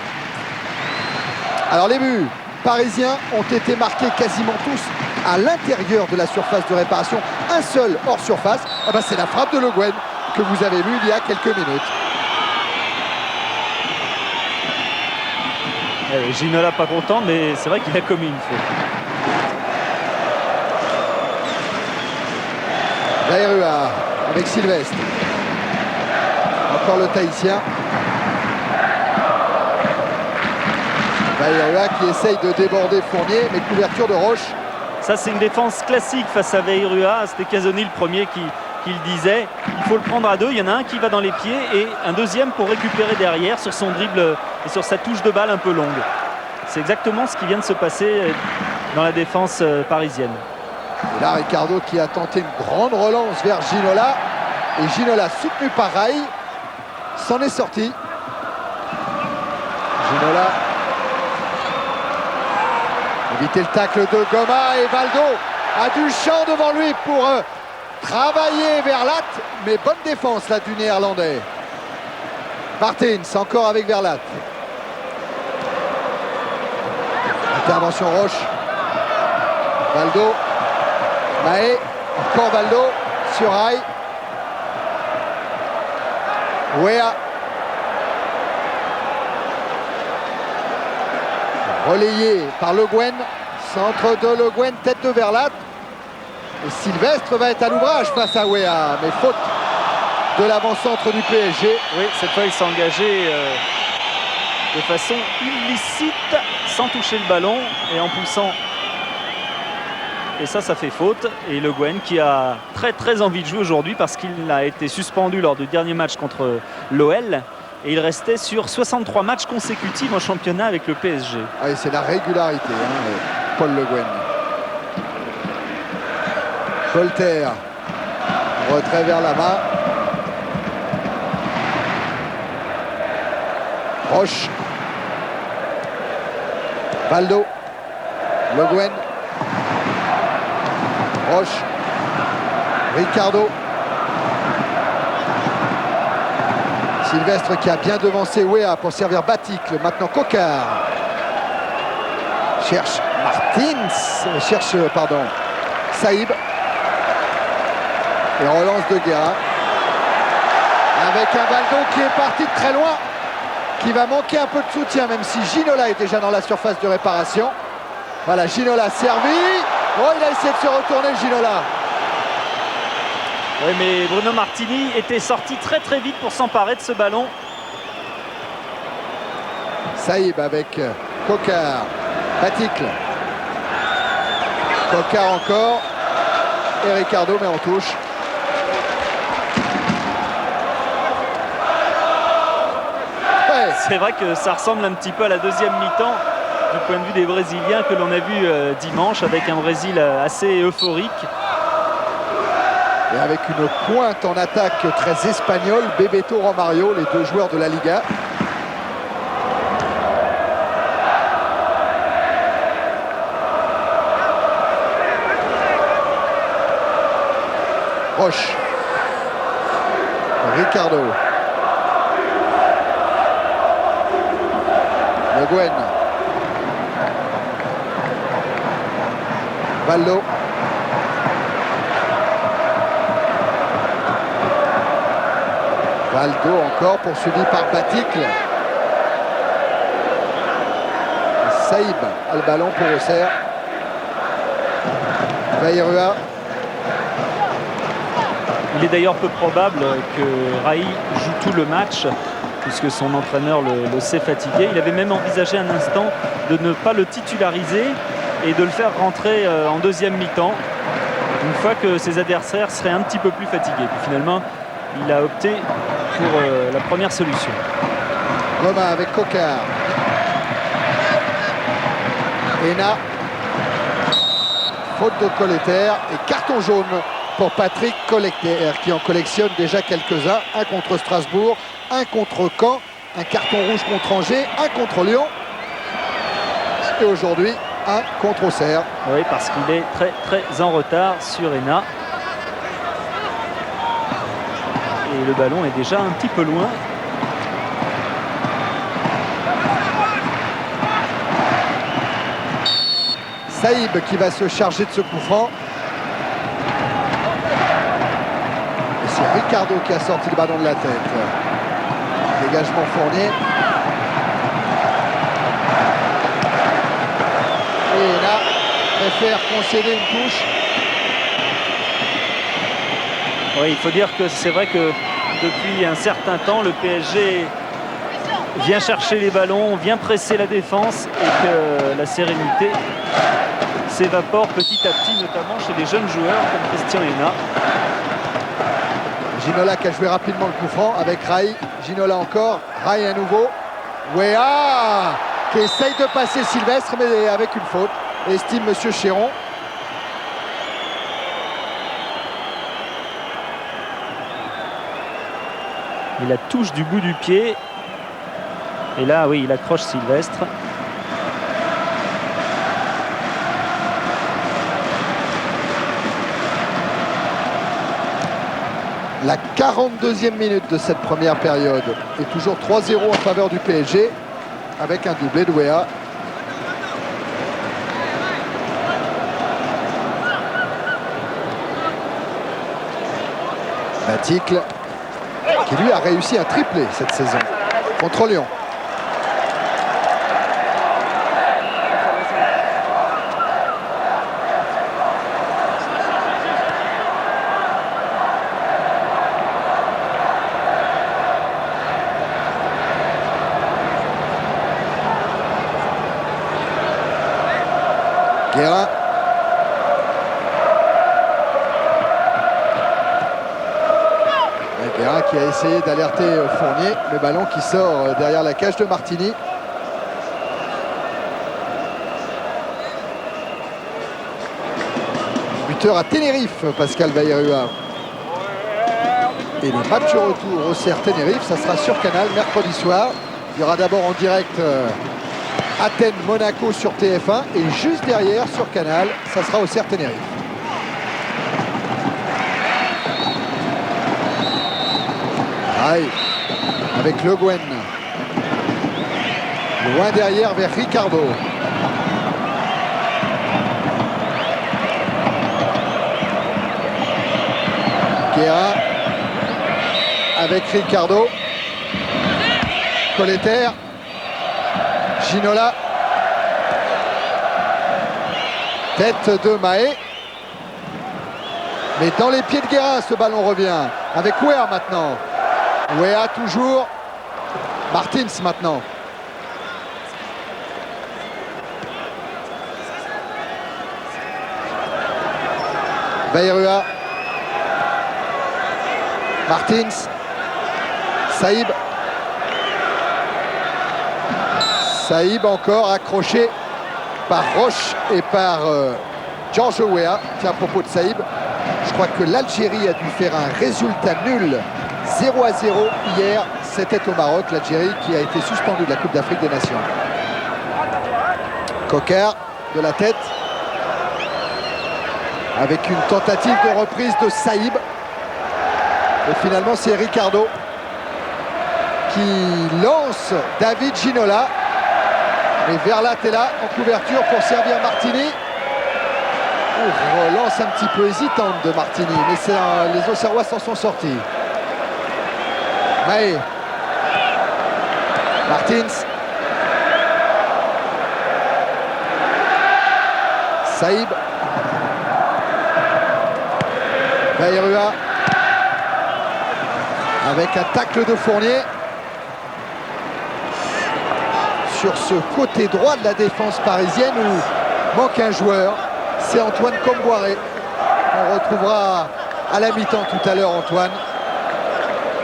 Alors les buts parisiens ont été marqués quasiment tous à l'intérieur de la surface de réparation. Un seul hors surface, ah ben c'est la frappe de Le Guen que vous avez vu il y a quelques minutes. Ginola pas content, mais c'est vrai qu'il a commis une faute. Bayrua avec Sylvestre. Encore le Tahitien. Bayrua qui essaye de déborder Fournier, mais couverture de Roche. Ça, c'est une défense classique face à Bayrua. C'était Casoni le premier qui le disait. Il faut le prendre à deux. Il y en a un qui va dans les pieds et un deuxième pour récupérer derrière sur son dribble et sur sa touche de balle un peu longue. C'est exactement ce qui vient de se passer dans la défense parisienne. Et là, Ricardo qui a tenté une grande relance vers Ginola. Et Ginola, soutenu par Rai, s'en est sorti. Ginola. Éviter le tacle de Goma et Valdo a du champ devant lui pour travailler Verlat. Mais bonne défense là du Néerlandais. Martins encore avec Verlat. Intervention Roche. Valdo. Mahé. Encore Valdo sur Rai. Weah. Relayé par Le Guen. Centre de Le Guen, tête de Verlat. Et Sylvestre va être à l'ouvrage face à Weah. Mais faute de l'avant-centre du PSG. Oui, cette fois il s'est engagé de façon illicite, sans toucher le ballon et en poussant. Et ça fait faute. Et Le Guen qui a très envie de jouer aujourd'hui parce qu'il a été suspendu lors du dernier match contre l'OL. Et il restait sur 63 matchs consécutifs en championnat avec le PSG. Ah, c'est la régularité, Paul Le Guen. Colter. Retrait vers Lama. Roche. Valdo. Le Guen. Roche. Ricardo. Sylvestre qui a bien devancé Weah pour servir Baticle. Maintenant Coquard. Cherche Saïb. Et relance de Guerra. Avec un Valdo qui est parti de très loin. Qui va manquer un peu de soutien, même si Ginola est déjà dans la surface de réparation. Voilà, Ginola servi. Oh, il a essayé de se retourner, Ginola. Oui, mais Bruno Martini était sorti très très vite pour s'emparer de ce ballon. Saïb avec Coquard. Baticle. Coquard encore. Et Ricardo met en touche. Ouais. C'est vrai que ça ressemble un petit peu à la deuxième mi-temps du point de vue des Brésiliens que l'on a vu dimanche, avec un Brésil assez euphorique. Et avec une pointe en attaque très espagnole, Bebeto, Romario, les deux joueurs de la Liga. Roche. Ricardo. Le Guen. Valdo. Valdo encore poursuivi par Baticle. Saïb a le ballon pour Auxerre. Vairua. Il est d'ailleurs peu probable que Rai joue tout le match, puisque son entraîneur le sait fatigué. Il avait même envisagé un instant de ne pas le titulariser et de le faire rentrer en deuxième mi-temps, une fois que ses adversaires seraient un petit peu plus fatigués. Puis finalement, il a opté pour la première solution. Romain avec Coquard. Ena. Faute de Colleter et carton jaune pour Patrick Colleter qui en collectionne déjà quelques-uns. Un contre Strasbourg, un contre Caen, un carton rouge contre Angers, un contre Lyon. Et aujourd'hui, un contre Auxerre. Oui, parce qu'il est très très en retard sur Ena. Et le ballon est déjà un petit peu loin. Saïb qui va se charger de ce coup franc. Et c'est Ricardo qui a sorti le ballon de la tête. Dégagement Fournier. Et là, préfère concéder une touche. Oui, il faut dire que c'est vrai que depuis un certain temps, le PSG vient chercher les ballons, vient presser la défense et que la sérénité s'évapore petit à petit, notamment chez les jeunes joueurs comme Christian Ena. Ginola qui a joué rapidement le coup franc avec Rai. Ginola encore, Rai à nouveau. Weah qui essaye de passer Sylvestre mais avec une faute, estime Monsieur Chéron. Il la touche du bout du pied. Et là, oui, il accroche Sylvestre. La 42e minute de cette première période. Et toujours 3-0 en faveur du PSG avec un doublé de Weah. Baticle qui lui a réussi un triplé cette saison contre Lyon. Guérin. Guérin qui a essayé d'alerter Fournier, le ballon qui sort derrière la cage de Martini. Buteur à Tenerife, Pascal Vairua. Et le match retour Auxerre-Tenerife, ça sera sur Canal mercredi soir. Il y aura d'abord en direct Athènes-Monaco sur TF1 et juste derrière sur Canal, ça sera Auxerre Tenerife. Aïe, avec Le Guen. Loin derrière vers Ricardo. Guerra avec Ricardo. Colleter. Ginola. Tête de Mahé. Mais dans les pieds de Guerra, ce ballon revient. Avec Weah maintenant. Weah toujours. Martins maintenant. Bayrua. Martins. Saïb. Saïb encore accroché par Roche et par George Weah. Tiens, à propos de Saïb, je crois que l'Algérie a dû faire un résultat nul 0-0 hier. C'était au Maroc, l'Algérie qui a été suspendue de la Coupe d'Afrique des Nations. Coquart de la tête. Avec une tentative de reprise de Saïb. Et finalement, c'est Ricardo qui lance David Ginola. Et Verlat est là en couverture pour servir Martini. Relance un petit peu hésitante de Martini, mais les Auxerrois s'en sont sortis. Mahé. Martins. Saïb. Bayrua. Avec un tacle de Fournier. Sur ce côté droit de la défense parisienne où manque un joueur, c'est Antoine Comboiré. On retrouvera à la mi-temps tout à l'heure Antoine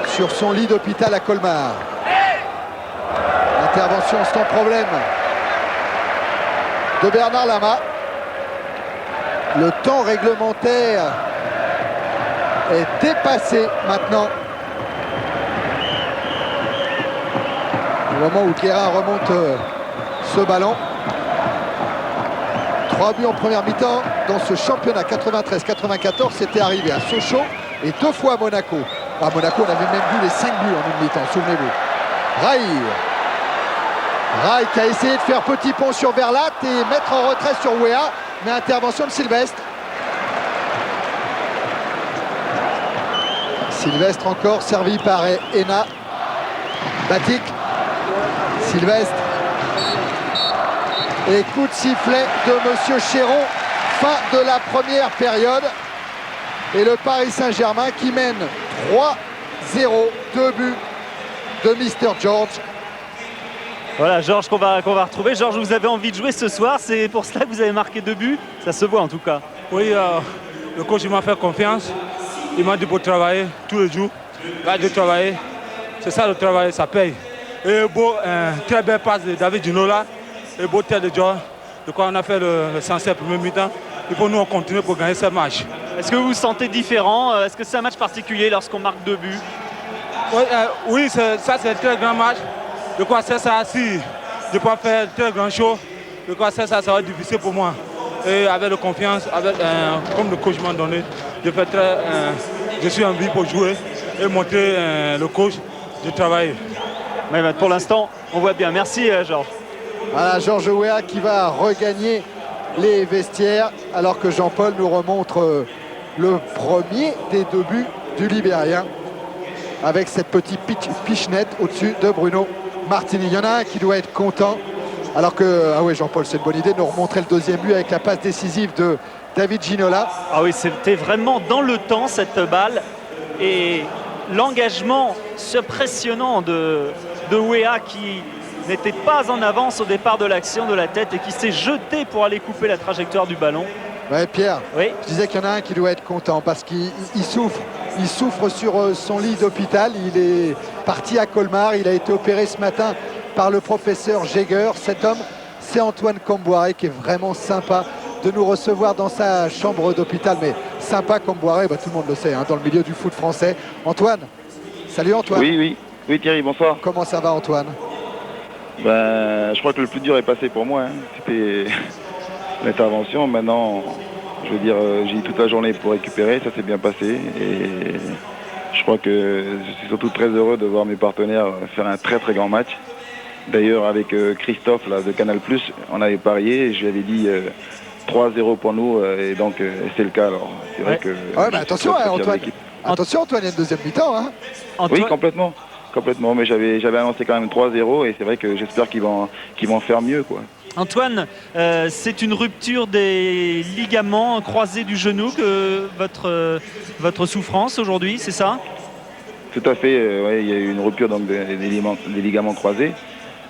sur son lit d'hôpital à Colmar. Intervention sans problème de Bernard Lama. Le temps réglementaire est dépassé maintenant. Au moment où Guerra remonte ce ballon. 3 buts en première mi-temps dans ce championnat 93-94, c'était arrivé à Sochaux et 2 fois à Monaco. À Monaco, on avait même vu les 5 buts en une mi-temps, souvenez-vous. Rai qui a essayé de faire petit pont sur Verlat et mettre en retrait sur Weah, mais intervention de Sylvestre. Sylvestre encore, servi par Ena. Batik. Sylvestre. Et coup de sifflet de Monsieur Chéron. Fin de la première période. Et le Paris Saint-Germain qui mène 3-0. 2 buts de Mr. George. Voilà, Georges qu'on va retrouver. Georges, vous avez envie de jouer ce soir. C'est pour cela que vous avez marqué 2 buts. Ça se voit en tout cas. Oui, le coach m'a fait confiance. Il m'a dit pour travailler tous les jours. Là, de travailler. C'est ça le travail, ça paye. Et beau, très belle passe de David Ginola. Et beau tête de George. De quoi on a fait le 107 premier mi-temps. Il faut nous continuer pour gagner ce match. Est-ce que vous vous sentez différent? Est-ce que c'est un match particulier lorsqu'on marque 2 buts? Oui, ça c'est un très grand match. De quoi c'est ça, si je peux faire très grand show, de quoi c'est ça, ça va être difficile pour moi. Et avec la confiance, avec, comme le coach m'a donné, je suis en vie pour jouer et montrer le coach de travailler. Mais pour l'instant, on voit bien. Merci Georges. Voilà, Georges Weah qui va regagner les vestiaires alors que Jean-Paul nous remontre le premier des 2 buts du Libérien avec cette petite pichenette au-dessus de Bruno Martini. Il y en a un qui doit être content alors que, ah oui Jean-Paul, c'est une bonne idée de nous remontrer le 2e but avec la passe décisive de David Ginola. Ah oui, c'était vraiment dans le temps cette balle et l'engagement impressionnant de Weah qui n'était pas en avance au départ de l'action de la tête et qui s'est jeté pour aller couper la trajectoire du ballon. Ouais, Pierre, oui. Je disais qu'il y en a un qui doit être content parce qu'il souffre. Il souffre sur son lit d'hôpital. Il est parti à Colmar. Il a été opéré ce matin par le professeur Jäger. Cet homme, c'est Antoine Comboiré qui est vraiment sympa de nous recevoir dans sa chambre d'hôpital. Mais sympa Comboiré, tout le monde le sait, hein, dans le milieu du foot français. Antoine, salut Antoine. Oui Thierry, bonsoir. Comment ça va Antoine? Je crois que le plus dur est passé pour moi. C'était l'intervention. Maintenant, je veux dire, j'ai eu toute la journée pour récupérer. Ça s'est bien passé. Et je crois que je suis surtout très heureux de voir mes partenaires faire un très très grand match. D'ailleurs, avec Christophe là, de Canal+, on avait parié. Et je lui avais dit 3-0 pour nous. Et donc, c'est le cas. Alors, c'est vrai que... Ouais, mais attention, Antoine. Attention, Antoine, il y a une deuxième mi-temps. Hein. Oui, complètement. Complètement, mais j'avais annoncé quand même 3-0 et c'est vrai que j'espère qu'ils vont faire mieux, quoi. Antoine, c'est une rupture des ligaments croisés du genou que votre souffrance aujourd'hui, c'est ça? Tout à fait, ouais, il y a eu une rupture donc, des ligaments croisés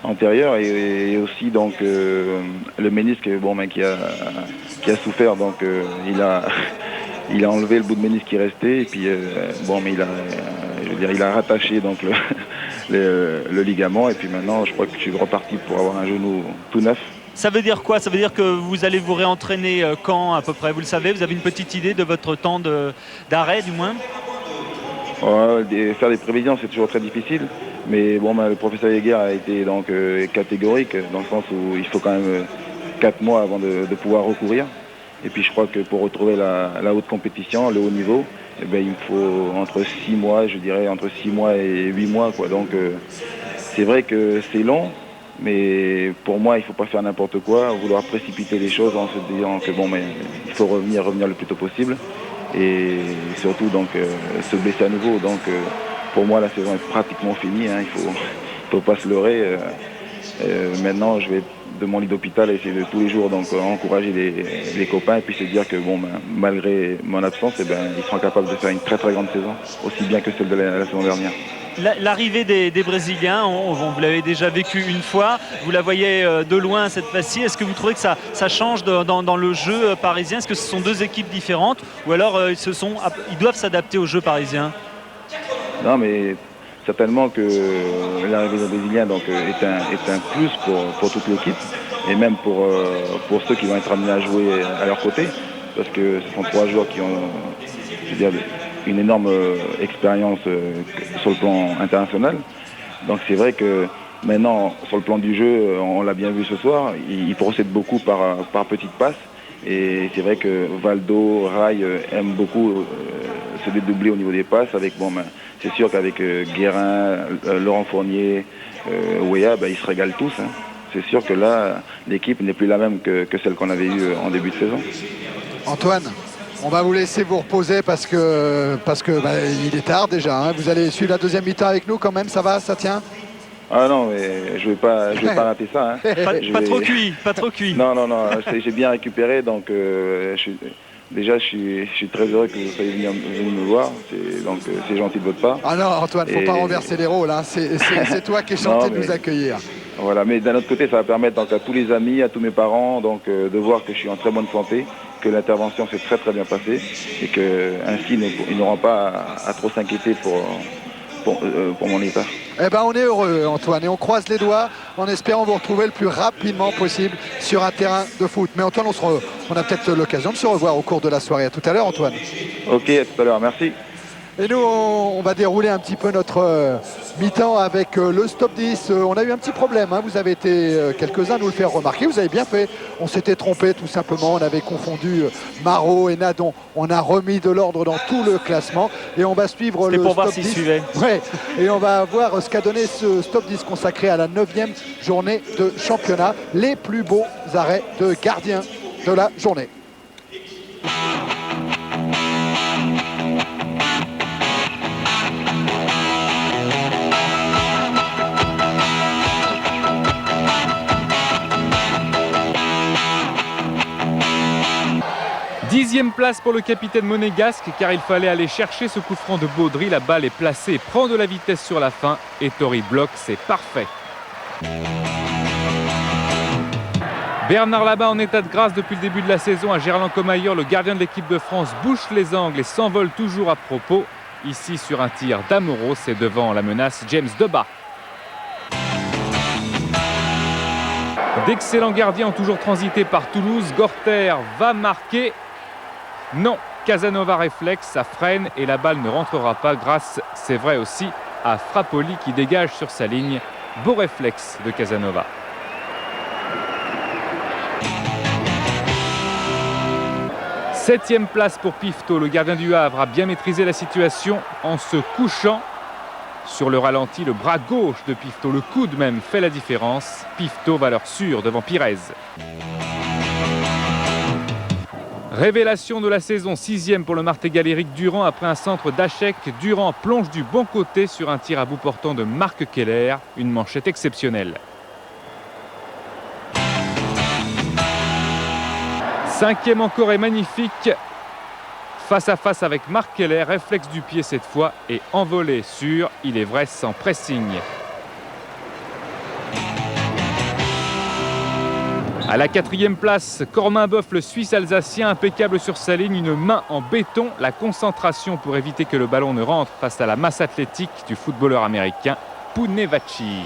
antérieurs et aussi donc le ménisque qui a souffert, donc il a enlevé le bout de ménisque qui restait et puis mais il a rattaché donc le ligament et puis maintenant je crois que je suis reparti pour avoir un genou tout neuf. Ça veut dire quoi? Ça veut dire que vous allez vous réentraîner quand à peu près? Vous le savez, vous avez une petite idée de votre temps d'arrêt du moins? Faire des prévisions c'est toujours très difficile, mais le professeur Yeager a été donc catégorique dans le sens où il faut quand même 4 mois avant de pouvoir recourir. Et puis je crois que pour retrouver la haute compétition, le haut niveau, il me faut entre 6 mois, je dirais entre 6 mois et 8 mois, quoi. Donc c'est vrai que c'est long, mais pour moi il ne faut pas faire n'importe quoi, vouloir précipiter les choses en se disant que il faut revenir le plus tôt possible et surtout donc se blesser à nouveau. Donc pour moi la saison est pratiquement finie, hein. Il faut pas se leurrer. Maintenant je vais de mon lit d'hôpital et essayer de tous les jours donc encourager les copains et puis se dire que malgré mon absence ils seront capables de faire une très très grande saison, aussi bien que celle de la saison dernière. L'arrivée des Brésiliens, vous l'avez déjà vécu une fois, vous la voyez de loin cette fois-ci. Est-ce que vous trouvez que ça change dans le jeu parisien? Est-ce que ce sont deux équipes différentes ou alors ils doivent s'adapter au jeu parisien? Non, mais certainement que l'arrivée des Brésiliens est un plus pour toute l'équipe et même pour ceux qui vont être amenés à jouer à leur côté, parce que ce sont 3 joueurs qui ont une énorme expérience sur le plan international. Donc c'est vrai que maintenant, sur le plan du jeu, on l'a bien vu ce soir, ils procèdent beaucoup par petites passes. Et c'est vrai que Valdo, Rai aiment beaucoup se dédoubler au niveau des passes. C'est sûr qu'avec Guérin, Laurent Fournier, Ouéa, ils se régalent tous. Hein. C'est sûr que là, l'équipe n'est plus la même que celle qu'on avait eue en début de saison. Antoine, on va vous laisser vous reposer parce que il est tard déjà. Hein. Vous allez suivre la deuxième mi-temps avec nous quand même, ça va, ça tient? Ah non, mais je vais pas rater ça. Hein. Pas trop cuit. Non, j'ai bien récupéré, donc je suis très heureux que vous soyez venu me voir. C'est gentil de votre part. Ah non, Antoine, faut pas renverser les rôles. Hein. C'est toi qui es gentil de nous accueillir. Voilà, mais d'un autre côté, ça va permettre donc, à tous les amis, à tous mes parents, de voir que je suis en très bonne santé, que l'intervention s'est très très bien passée et qu'ainsi ils n'auront pas à trop s'inquiéter pour mon état. On est heureux, Antoine, et on croise les doigts en espérant vous retrouver le plus rapidement possible sur un terrain de foot. Mais Antoine, on a peut-être l'occasion de se revoir au cours de la soirée. À tout à l'heure, Antoine. Ok, à tout à l'heure, merci. Et nous, on va dérouler un petit peu notre mi-temps avec le stop 10. On a eu un petit problème, hein. Vous avez été quelques-uns à nous le faire remarquer. Vous avez bien fait. On s'était trompé tout simplement. On avait confondu Marot et Nadon. On a remis de l'ordre dans tout le classement. Et on va suivre le pour stop voir s'ils 10. suivaient. Ouais. Et on va voir ce qu'a donné ce stop 10 consacré à la 9e journée de championnat. Les plus beaux arrêts de gardiens de la journée. 10e place pour le capitaine monégasque car il fallait aller chercher ce coup franc de Baudry. La balle est placée, prend de la vitesse sur la fin et Tori bloque, c'est parfait. Bernard Labat en état de grâce depuis le début de la saison à Gerland-Comayeur. Le gardien de l'équipe de France bouche les angles et s'envole toujours à propos. Ici sur un tir d'Amoros, c'est devant la menace James Debat. D'excellents gardiens ont toujours transité par Toulouse. Gorter va marquer. Non, Casanova réflexe, ça freine et la balle ne rentrera pas grâce, c'est vrai aussi, à Frappoli qui dégage sur sa ligne. Beau réflexe de Casanova. Septième place pour Pifto. Le gardien du Havre a bien maîtrisé la situation en se couchant. Sur le ralenti, le bras gauche de Pifto, le coude même, fait la différence. Pifto, valeur sûre devant Pires. Révélation de la saison, 6e pour le Martégal Éric Durand après un centre d'Hachek. Durand plonge du bon côté sur un tir à bout portant de Marc Keller. Une manchette exceptionnelle. 5e encore est magnifique. Face à face avec Marc Keller, réflexe du pied cette fois et envolé sur, il est vrai, sans pressing. À la 4e place, Cormain Boeuf, le Suisse alsacien, impeccable sur sa ligne, une main en béton, la concentration pour éviter que le ballon ne rentre face à la masse athlétique du footballeur américain Punevachi.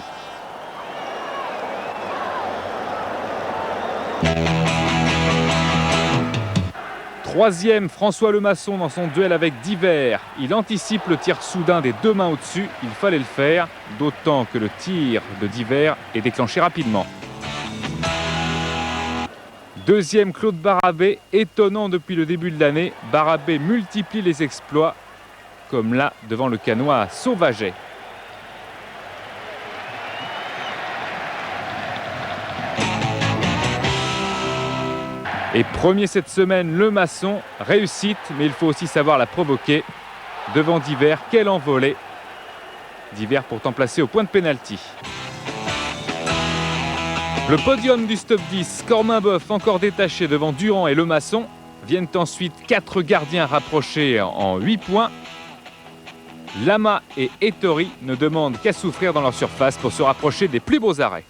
Troisième, François Lemasson dans son duel avec Divers. Il anticipe le tir soudain des deux mains au-dessus, il fallait le faire, d'autant que le tir de Divers est déclenché rapidement. Deuxième, Claude Barabé, étonnant depuis le début de l'année. Barabé multiplie les exploits, comme là devant le Canois Sauvaget. Et premier cette semaine, Lemasson, réussite, mais il faut aussi savoir la provoquer. Devant Divers, quel envolée. Divers pourtant placé au point de pénalty. Le podium du Stop 10, Cormain Boeuf encore détaché devant Durand et Lemasson. Viennent ensuite 4 gardiens rapprochés en 8 points. Lama et Ettori ne demandent qu'à souffrir dans leur surface pour se rapprocher des plus beaux arrêts.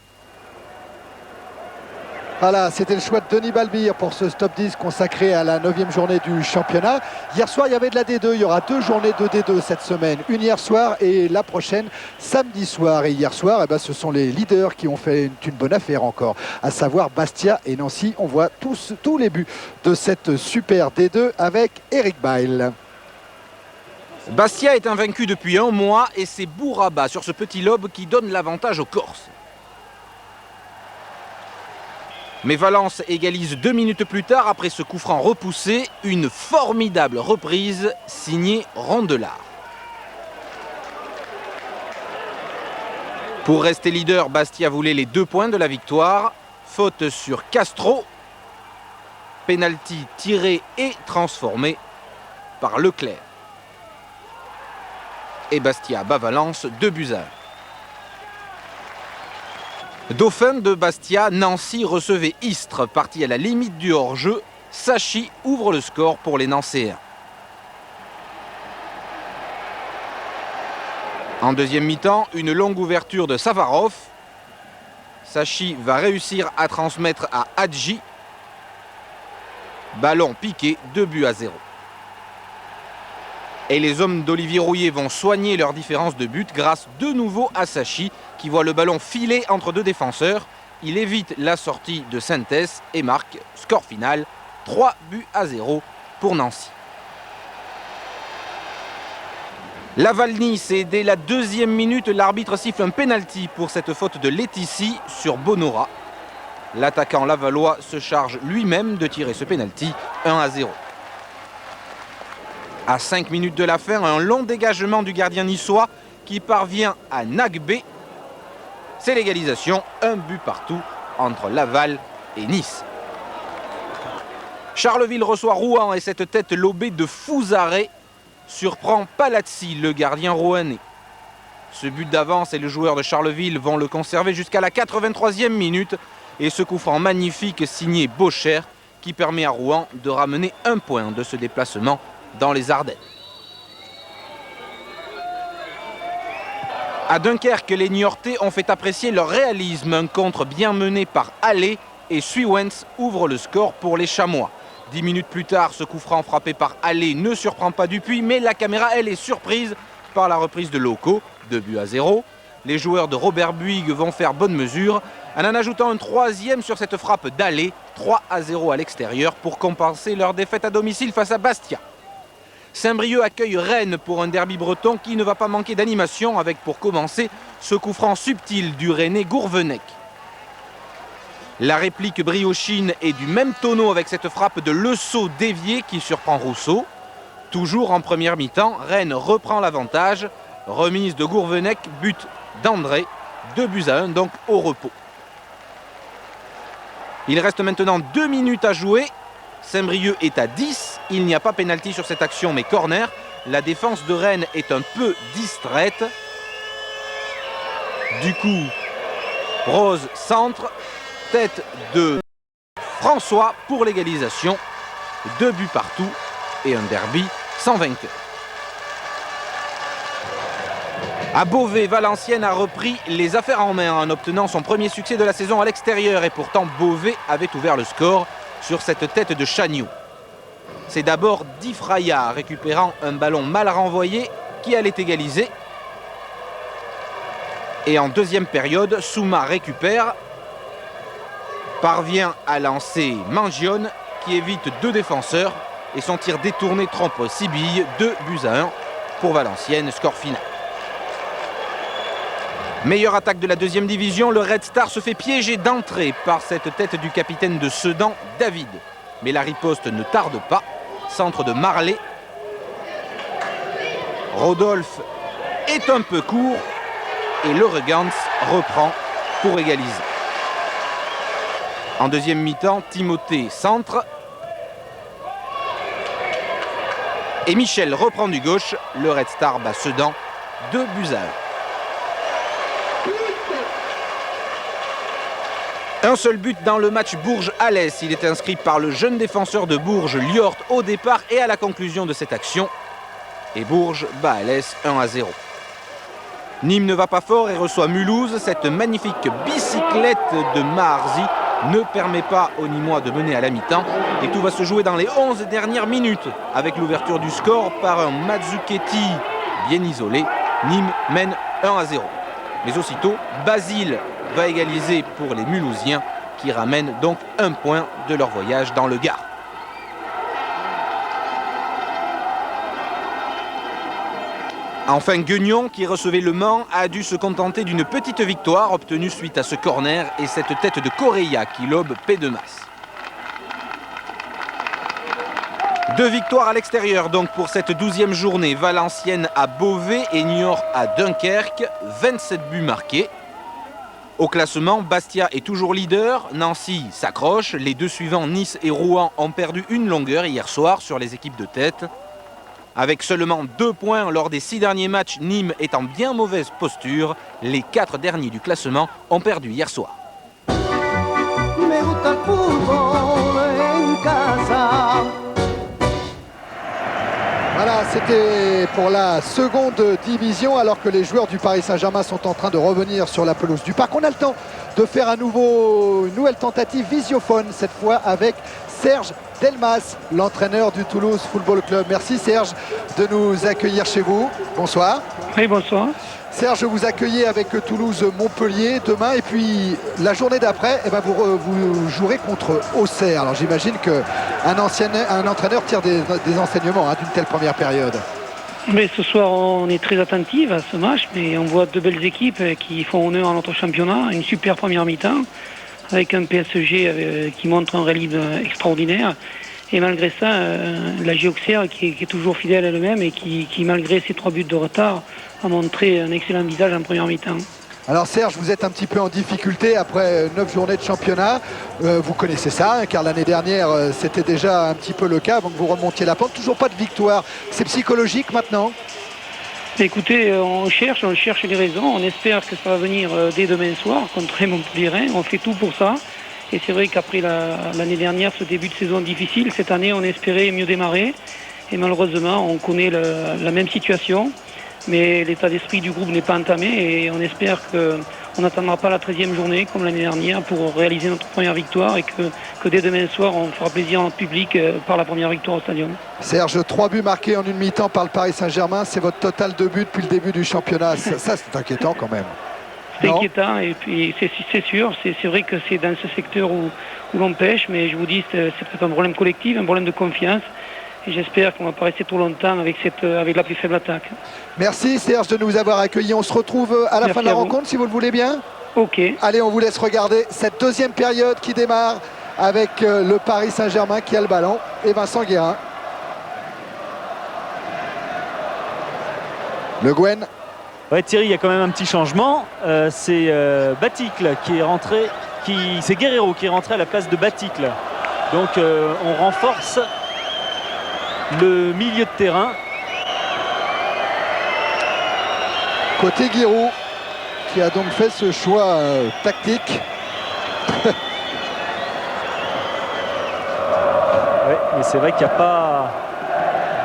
Voilà, c'était le choix de Denis Balbir pour ce Stop 10 consacré à la 9e journée du championnat. Hier soir, il y avait de la D2. Il y aura 2 journées de D2 cette semaine. Une hier soir et la prochaine samedi soir. Et hier soir, ce sont les leaders qui ont fait une bonne affaire encore, à savoir Bastia et Nancy. On voit tous les buts de cette super D2 avec Eric Bail. Bastia est invaincu depuis un mois et c'est Bouraba sur ce petit lobe qui donne l'avantage aux Corses. Mais Valence égalise 2 minutes plus tard après ce coup franc repoussé. Une formidable reprise signée Rondelard. Pour rester leader, Bastia voulait les 2 points de la victoire. Faute sur Castro. Penalty tiré et transformé par Leclerc. Et Bastia bat Valence 2-1. Dauphin de Bastia, Nancy recevait Istres, parti à la limite du hors-jeu. Sachi ouvre le score pour les Nancéens. En deuxième mi-temps, une longue ouverture de Savarov. Sachi va réussir à transmettre à Hadji. Ballon piqué, 2-0. Et les hommes d'Olivier Rouillet vont soigner leur différence de but grâce de nouveau à Sachi qui voit le ballon filer entre 2 défenseurs. Il évite la sortie de Sentes et marque. Score final, 3-0 pour Nancy. Laval-Nice et dès la 2e minute, l'arbitre siffle un pénalty pour cette faute de Laetici sur Bonora. L'attaquant lavallois se charge lui-même de tirer ce pénalty, 1-0. À 5 minutes de la fin, un long dégagement du gardien niçois qui parvient à Nagbé. C'est l'égalisation, 1 but partout entre Laval et Nice. Charleville reçoit Rouen et cette tête lobée de Fouzaret surprend Palazzi, le gardien rouennais. Ce but d'avance et le joueur de Charleville vont le conserver jusqu'à la 83e minute. Et ce coup franc magnifique signé Bocher qui permet à Rouen de ramener 1 point de ce déplacement dans les Ardennes. À Dunkerque, les Niortais ont fait apprécier leur réalisme. Un contre bien mené par Allais et Suywens ouvre le score pour les Chamois. 10 minutes plus tard, ce coup franc frappé par Allais ne surprend pas Dupuis, mais la caméra, elle, est surprise par la reprise de Loco, 2-0. Les joueurs de Robert Bouygues vont faire bonne mesure en ajoutant un 3e sur cette frappe d'Allais, 3-0 à l'extérieur pour compenser leur défaite à domicile face à Bastia. Saint-Brieuc accueille Rennes pour un derby breton qui ne va pas manquer d'animation avec pour commencer ce coup franc subtil du Rennais Gourvenec. La réplique briochine est du même tonneau avec cette frappe de Le Sceau dévié qui surprend Rousseau. Toujours en première mi-temps, Rennes reprend l'avantage. Remise de Gourvenec, but d'André, 2-1 donc au repos. Il reste maintenant 2 minutes à jouer. Saint-Brieuc est à 10. Il n'y a pas pénalty sur cette action, mais corner. La défense de Rennes est un peu distraite. Du coup, Rose centre. Tête de François pour l'égalisation. 2 buts partout et un derby sans vainqueur. À Beauvais, Valenciennes a repris les affaires en main en obtenant son premier succès de la saison à l'extérieur. Et pourtant, Beauvais avait ouvert le score sur cette tête de Chagnou. C'est d'abord Di Fraia récupérant un ballon mal renvoyé qui allait égaliser. Et en deuxième période, Souma récupère, parvient à lancer Mangione qui évite 2 défenseurs et son tir détourné trompe Sibille, 2-1 pour Valenciennes, score final. Meilleure attaque de la deuxième division, le Red Star se fait piéger d'entrée par cette tête du capitaine de Sedan, David. Mais la riposte ne tarde pas, centre de Marley. Rodolphe est un peu court et le Regans reprend pour égaliser. En deuxième mi-temps, Timothée centre. Et Michel reprend du gauche. Le Red Star bat Sedan 2-1. Un seul but dans le match Bourges-Alès. Il est inscrit par le jeune défenseur de Bourges, Liort, au départ et à la conclusion de cette action. Et Bourges bat Alès 1-0. Nîmes ne va pas fort et reçoit Mulhouse. Cette magnifique bicyclette de Maharzi ne permet pas aux Nîmois de mener à la mi-temps. Et tout va se jouer dans les 11 dernières minutes avec l'ouverture du score par un Mazzucchetti bien isolé. Nîmes mène 1-0. Mais aussitôt, Basile va égaliser pour les Mulhousiens qui ramènent donc 1 point de leur voyage dans le Gard. Enfin, Guignon, qui recevait Le Mans, a dû se contenter d'une petite victoire obtenue suite à ce corner et cette tête de Correia qui lobe Pédemas. 2 victoires à l'extérieur donc pour cette 12e journée. Valenciennes à Beauvais et Niort à Dunkerque, 27 buts marqués. Au classement, Bastia est toujours leader, Nancy s'accroche. Les 2 suivants, Nice et Rouen, ont perdu une longueur hier soir sur les équipes de tête. Avec seulement 2 points lors des 6 derniers matchs, Nîmes est en bien mauvaise posture. Les 4 derniers du classement ont perdu hier soir. Voilà, c'était pour la seconde division alors que les joueurs du Paris Saint-Germain sont en train de revenir sur la pelouse du Parc. On a le temps de faire une nouvelle tentative visiophone, cette fois avec Serge Delmas, l'entraîneur du Toulouse Football Club. Merci Serge de nous accueillir chez vous. Bonsoir. Oui, bonsoir. Serge, vous accueillez avec Toulouse-Montpellier demain et puis la journée d'après, vous jouerez contre Auxerre. Alors j'imagine qu'un entraîneur tire des enseignements d'une telle première période. Mais ce soir, on est très attentifs à ce match, mais on voit 2 belles équipes qui font honneur à notre championnat. Une super première mi-temps avec un PSG qui montre un réalisme extraordinaire. Et malgré ça, la Auxerre qui est toujours fidèle à elle-même et qui, malgré ses 3 buts de retard, a montré un excellent visage en première mi-temps. Alors Serge, vous êtes un petit peu en difficulté après 9 journées de championnat. Vous connaissez ça, car l'année dernière, c'était déjà un petit peu le cas avant que vous remontiez la pente. Toujours pas de victoire. C'est psychologique maintenant ? Écoutez, on cherche les raisons. On espère que ça va venir dès demain soir contre Montpellier. On fait tout pour ça. Et c'est vrai qu'après l'année dernière, ce début de saison difficile, cette année, on espérait mieux démarrer. Et malheureusement, on connaît la même situation. Mais l'état d'esprit du groupe n'est pas entamé et on espère qu'on n'attendra pas la 13e journée comme l'année dernière pour réaliser notre première victoire et que dès demain soir, on fera plaisir à notre public par la première victoire au Stadium. Serge, 3 buts marqués en une mi-temps par le Paris Saint-Germain, c'est votre total de buts depuis le début du championnat. Ça c'est inquiétant quand même. C'est inquiétant et puis c'est sûr, c'est vrai que c'est dans ce secteur où l'on pêche, mais je vous dis, c'est peut-être un problème collectif, un problème de confiance. Et j'espère qu'on ne va pas rester trop longtemps avec la plus faible attaque. Merci Serge de nous avoir accueillis. On se retrouve à la Merci fin de la à vous. rencontre si vous le voulez bien. Ok. Allez, on vous laisse regarder cette deuxième période qui démarre avec le Paris Saint-Germain qui a le ballon et Vincent Guérin. Le Guen. Ouais, Thierry, il y a quand même un petit changement. C'est Baticle qui est rentré, c'est Guerreiro qui est rentré à la place de Baticle. Donc on renforce le milieu de terrain. Côté Giroud, qui a donc fait ce choix tactique. Ouais, mais c'est vrai qu'il n'y a pas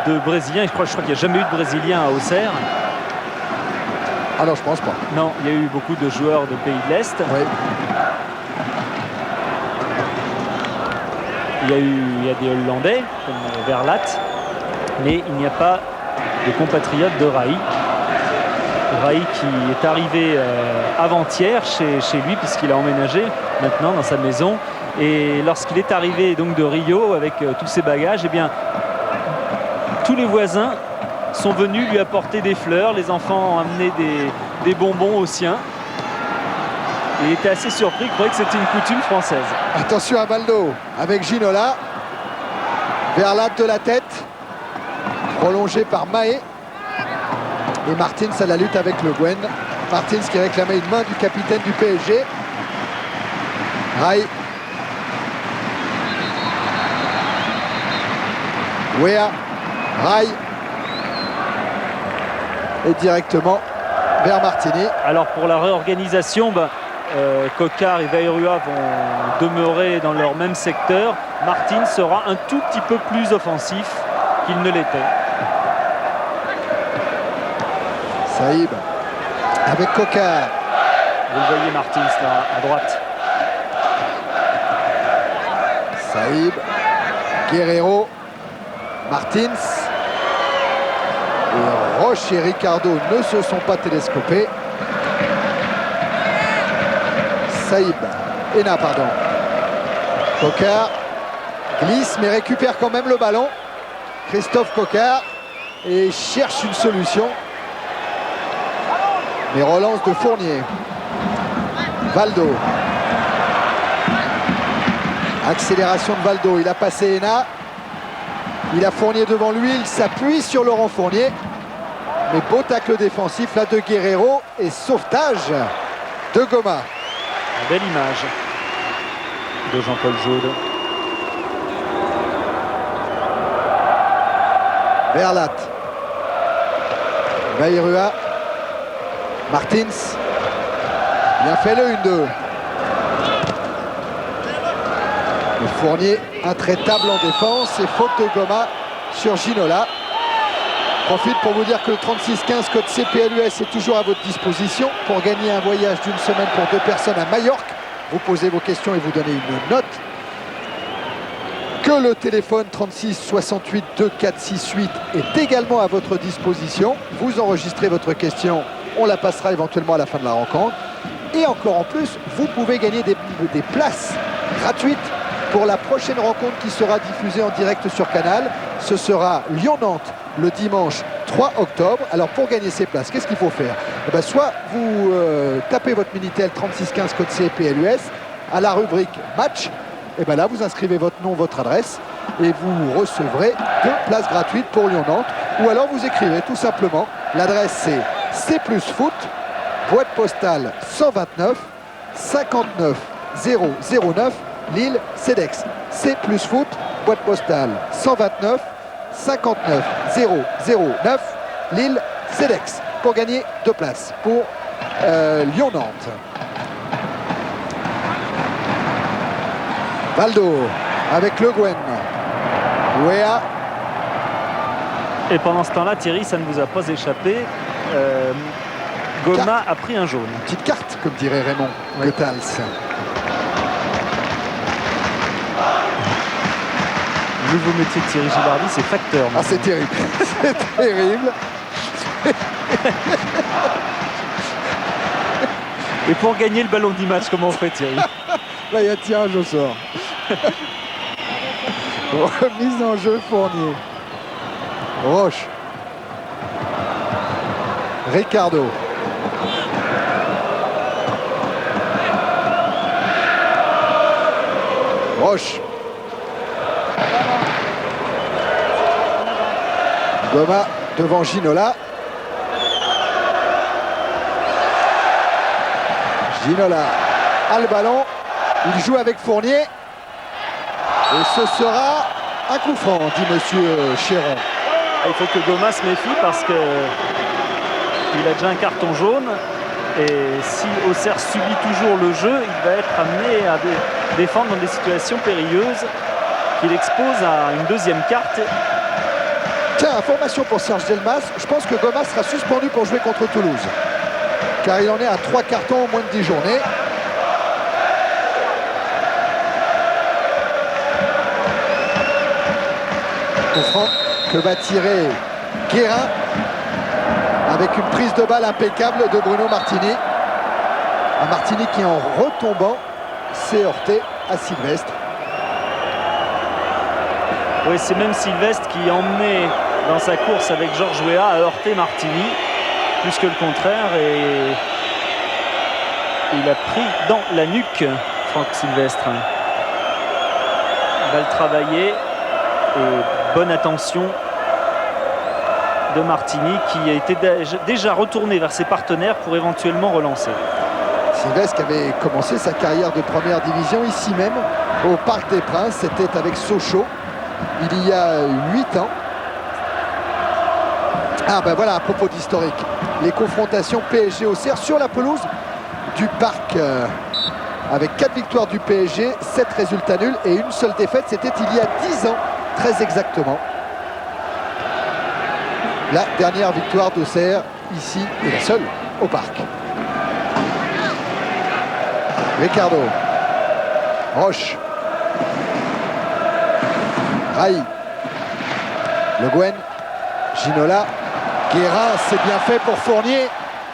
de Brésilien. Je crois qu'il n'y a jamais eu de Brésilien à Auxerre. Alors je pense pas. Non, il y a eu beaucoup de joueurs de pays de l'Est. Oui. Il y a des Hollandais comme Verlat, mais il n'y a pas de compatriote de Rai. Rai qui est arrivé avant-hier chez lui puisqu'il a emménagé maintenant dans sa maison. Et lorsqu'il est arrivé donc de Rio avec tous ses bagages, eh bien, tous les voisins sont venus lui apporter des fleurs. Les enfants ont amené des bonbons aux siens. Il était assez surpris, il croyait que c'était une coutume française. Attention à Valdo avec Ginola. Verlat de la tête. Prolongé par Mahé. Et Martins à la lutte avec Le Guen. Martins qui réclamait une main du capitaine du PSG. Rai. Wea. Rai. Et directement vers Martini. Alors pour la réorganisation, Coquard et Vairua vont demeurer dans leur même secteur. Martins sera un tout petit peu plus offensif qu'il ne l'était. Saïb avec Coquard. Vous le voyez Martins là à droite. Saïb, Guerreiro, Martins. Et Roche et Ricardo ne se sont pas télescopés. Saïb, Ena pardon. Coquard glisse mais récupère quand même le ballon. Christophe Coquard et cherche une solution. Mais relance de Fournier. Valdo. Accélération de Valdo. Il a passé Ena. Il a Fournier devant lui. Il s'appuie sur Laurent Fournier. Mais beau tacle défensif là de Guerreiro. Et sauvetage de Goma. Une belle image de Jean-Paul Jaude. Verlat. Vairua. Martins. Bien fait le 1-2. Le Fournier intraitable en défense et faute de Goma sur Ginola. Profite pour vous dire que le 3615 code CPLUS est toujours à votre disposition pour gagner un voyage d'une semaine pour 2 personnes à Majorque. Vous posez vos questions et vous donnez une note. Que le téléphone 36 68 2468 est également à votre disposition. Vous enregistrez votre question, on la passera éventuellement à la fin de la rencontre. Et encore en plus, vous pouvez gagner des places gratuites pour la prochaine rencontre qui sera diffusée en direct sur Canal. Ce sera Lyon-Nantes le dimanche 3 octobre. Alors pour gagner ces places, qu'est-ce qu'il faut faire? Soit vous tapez votre Minitel 3615 code CPLUS à la rubrique match. Et là vous inscrivez votre nom, votre adresse et vous recevrez 2 places gratuites pour Lyon-Nantes. Ou alors vous écrivez tout simplement, l'adresse c'est C+Foot, boîte postale 129 59 009 Lille CEDEX. C+Foot, boîte postale 129 59 009 Lille CEDEX pour gagner 2 places pour Lyon-Nantes. Valdo avec Le Guen. Wea. Et pendant ce temps-là, Thierry, ça ne vous a pas échappé. Goma a pris un jaune. Une petite carte, comme dirait Raymond Goethals. Le nouveau métier de Thierry Gilardi, c'est facteur. Ah, c'est terrible. C'est terrible. Et pour gagner le ballon d'image, comment on fait, Thierry? Là, il y a tirage au sort. Remise en jeu Fournier. Roche. Ricardo. Roche. Goma devant Ginola. Ginola a le ballon. Il joue avec Fournier. Et ce sera un coup franc, dit monsieur Chéron. Il faut que Goma se méfie parce qu'il a déjà un carton jaune. Et si Auxerre subit toujours le jeu, il va être amené à défendre dans des situations périlleuses qu'il expose à une deuxième carte. Tiens, information pour Serge Delmas. Je pense que Goma sera suspendu pour jouer contre Toulouse. Car il en est à 3 cartons en moins de 10 journées. Coup franc que va tirer Guérin avec une prise de balle impeccable de Bruno Martini. Un Martini qui, en retombant, s'est heurté à Sylvestre. Oui, c'est même Sylvestre qui, emmené dans sa course avec Georges Weah, a heurté Martini, plus que le contraire, et il a pris dans la nuque Franck Sylvestre. Balle travaillée et bonne attention de Martini qui a été déjà retourné vers ses partenaires pour éventuellement relancer. Sylvestre qui avait commencé sa carrière de première division ici même au Parc des Princes, c'était avec Sochaux il y a 8 ans. Ah ben voilà, à propos d'historique, les confrontations PSG-Auxerre sur la pelouse du Parc avec 4 victoires du PSG, 7 résultats nuls et une seule défaite, c'était il y a 10 ans, très exactement. La dernière victoire d'Auxerre ici et la seule au Parc. Ricardo. Roche. Raï. Le Guen. Ginola. Guérin, c'est bien fait pour Fournier.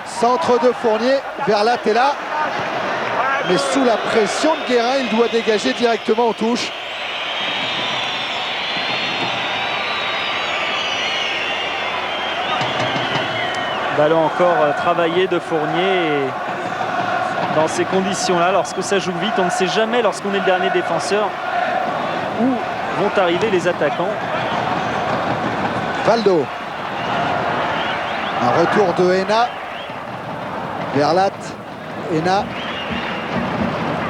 Centre de Fournier. Verlat est là. Mais sous la pression de Guérin, il doit dégager directement en touche. Ballon encore travaillé de Fournier. Et dans ces conditions-là, lorsque ça joue vite, on ne sait jamais, lorsqu'on est le dernier défenseur, où vont arriver les attaquants. Valdo. Un retour de Héna. Verlat. Héna.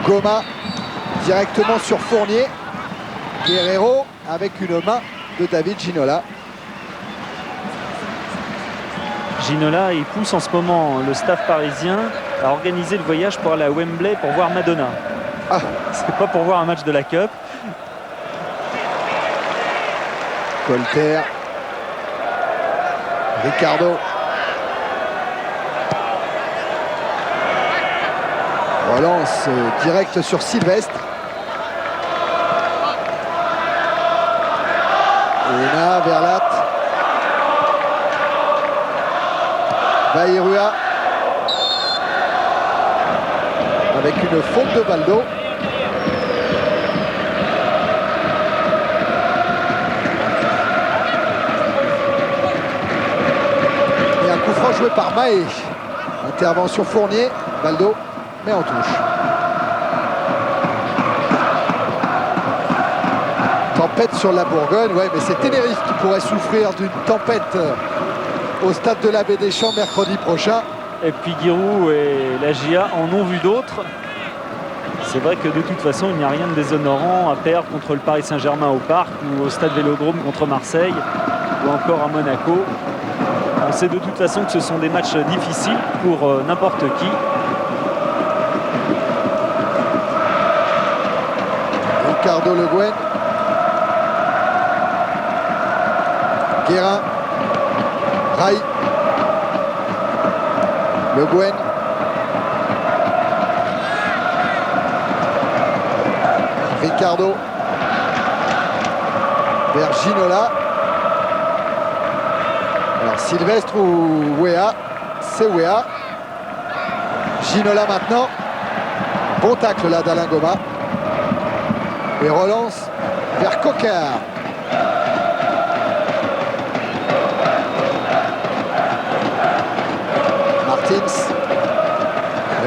Goma. Directement sur Fournier. Guerrero avec une main de David Ginola. Ginola, il pousse en ce moment le staff parisien à organiser le voyage pour aller à Wembley pour voir Madonna. Ah. C'est pas pour voir un match de la Cup. Colter. Ricardo. Relance direct sur Sylvestre. Héna, Verlat. Baïrua avec une faute de Valdo. Et un coup franc joué par Mahé. Intervention Fournier. Valdo met en touche. Tempête sur la Bourgogne. Ouais, mais c'est Tenerife qui pourrait souffrir d'une tempête au stade de l'Abbé Deschamps mercredi prochain. Et puis Giroud et la GIA en ont vu d'autres. C'est vrai que de toute façon, il n'y a rien de déshonorant à perdre contre le Paris Saint-Germain au Parc ou au stade Vélodrome contre Marseille ou encore à Monaco. On sait de toute façon que ce sont des matchs difficiles pour n'importe qui. Ricardo Le Guen. Guérin. Raï. Le Guen. Ricardo. Vers Ginola. Alors Sylvestre ou Weah. C'est Weah. Ginola maintenant. Bon tacle là d'Alain Goma. Et relance vers Coquard. Martins.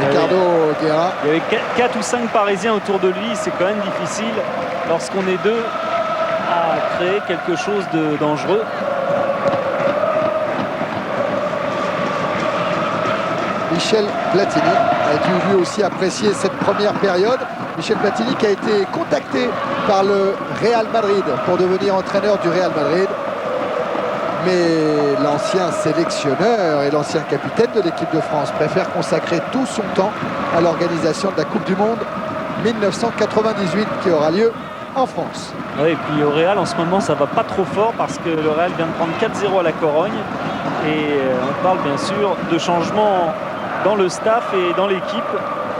Ricardo Guerra. Il y avait 4 ou 5 Parisiens autour de lui. C'est quand même difficile, lorsqu'on est deux, à créer quelque chose de dangereux. Michel Platini a dû lui aussi apprécier cette première période. Michel Platini qui a été contacté par le Real Madrid pour devenir entraîneur du Real Madrid. Mais l'ancien sélectionneur et l'ancien capitaine de l'équipe de France préfère consacrer tout son temps à l'organisation de la Coupe du Monde 1998 qui aura lieu en France. Oui, et puis au Real en ce moment ça va pas trop fort parce que le Real vient de prendre 4-0 à la Corogne et on parle bien sûr de changements dans le staff et dans l'équipe.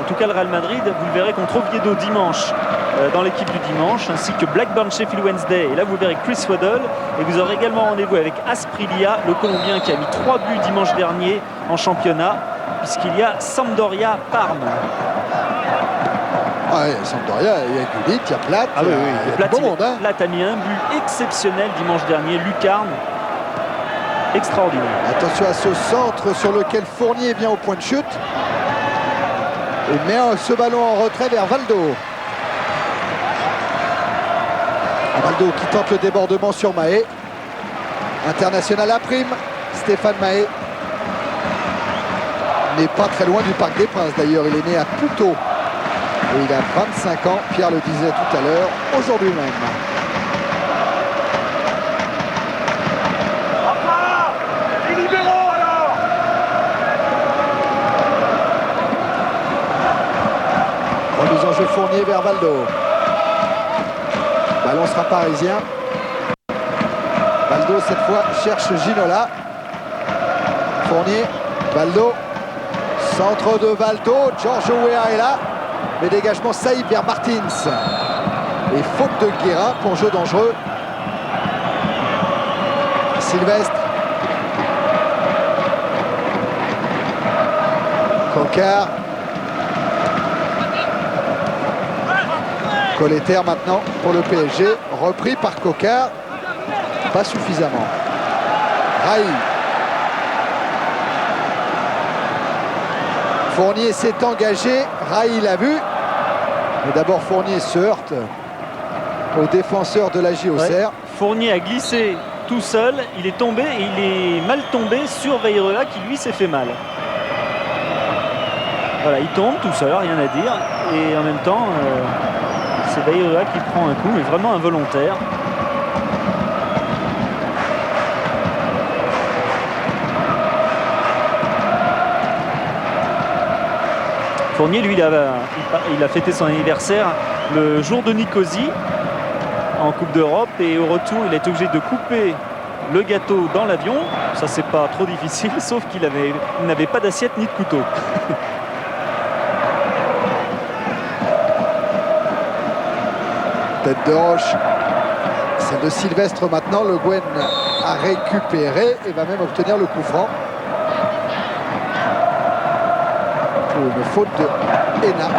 En tout cas le Real Madrid, vous le verrez contre Oviedo dimanche dans l'équipe du dimanche, ainsi que Blackburn Sheffield Wednesday. Et là vous verrez Chris Waddle et vous aurez également rendez-vous avec Asprilla, le Colombien qui a mis 3 buts dimanche dernier en championnat, puisqu'il y a Sampdoria Parme. Ah ouais, Sampdoria, il y a Gullit, il y a Platt, Ah oui, oui, il y a Platt, du bon monde. Hein. Platt a mis un but exceptionnel dimanche dernier, lucarne, extraordinaire. Attention à ce centre sur lequel Fournier vient au point de chute. Et met ce ballon en retrait vers Valdo. Valdo qui tente le débordement sur Mahé. International à prime, Stéphane Mahé. N'est pas très loin du Parc des Princes d'ailleurs, il est né à Puteaux. Et il a 25 ans, Pierre le disait tout à l'heure, aujourd'hui même. Les libéraux alors. Remise en jeu Fournier vers Valdo. Ballon sera parisien. Valdo cette fois cherche Ginola. Fournier, Valdo. Centre de Valdo, Giorgio Weah est là. Mais dégagement Saïb vers Martins. Et faute de Guérin pour jeu dangereux. Sylvestre. Cocard. Colletter maintenant pour le PSG. Repris par Cocard. Pas suffisamment. Raï. Fournier s'est engagé. Raï l'a vu. Mais d'abord Fournier se heurte au défenseur de la JOCR. Ouais. Fournier a glissé tout seul, il est tombé et il est mal tombé sur Veyreua qui lui s'est fait mal. Voilà, il tombe tout seul, rien à dire. Et en même temps, c'est Veyreua qui prend un coup, mais vraiment involontaire. Fournier, lui, il a fêté son anniversaire le jour de Nicosie en Coupe d'Europe et au retour, il a été obligé de couper le gâteau dans l'avion. Ça, c'est pas trop difficile, sauf qu'il n'avait pas d'assiette ni de couteau. Tête de Roche. Celle de Sylvestre maintenant. Le Guen a récupéré et va même obtenir le coup franc. Une faute de Hénin.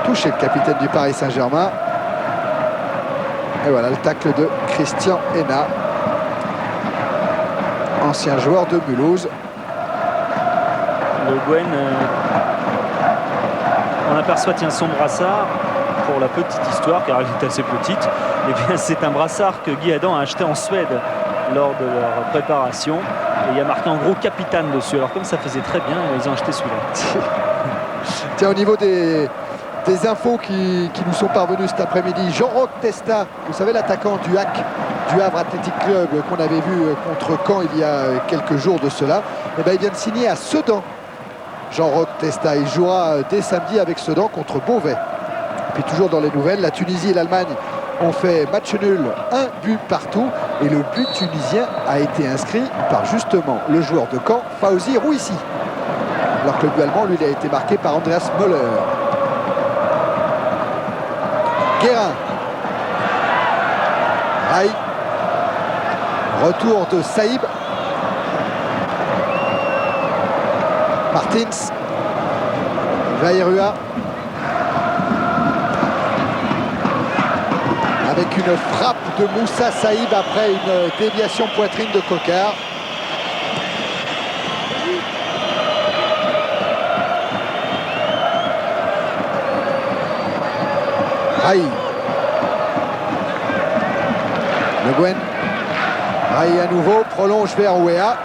Touché le capitaine du Paris Saint-Germain. Et voilà le tacle de Christian Hénin, ancien joueur de Mulhouse. Le Guen, on aperçoit son brassard. Pour la petite histoire, car elle est assez petite, eh bien c'est un brassard que Guy Adam a acheté en Suède lors de leur préparation. Et il y a marqué en gros capitaine dessus. Alors comme ça faisait très bien, ils ont acheté celui-là. Tiens, au niveau des infos qui nous sont parvenues cet après-midi, Jean-Roch Testa, vous savez l'attaquant du HAC, du Havre Athletic Club, qu'on avait vu contre Caen il y a quelques jours de cela, eh bien, il vient de signer à Sedan. Jean-Roch Testa, il jouera dès samedi avec Sedan contre Beauvais. Puis toujours dans les nouvelles, la Tunisie et l'Allemagne ont fait match nul, 1 but partout. Et le but tunisien a été inscrit par justement le joueur de Caen, Fawzi Rouissi. Alors que le but allemand, lui, il a été marqué par Andreas Möller. Guérin. Raï. Retour de Saïb. Martins. Veyreua. avec une frappe de Moussa Saïb après une déviation poitrine de Cocard. Rai. Le Guen. Rai à nouveau, prolonge vers Ouéa.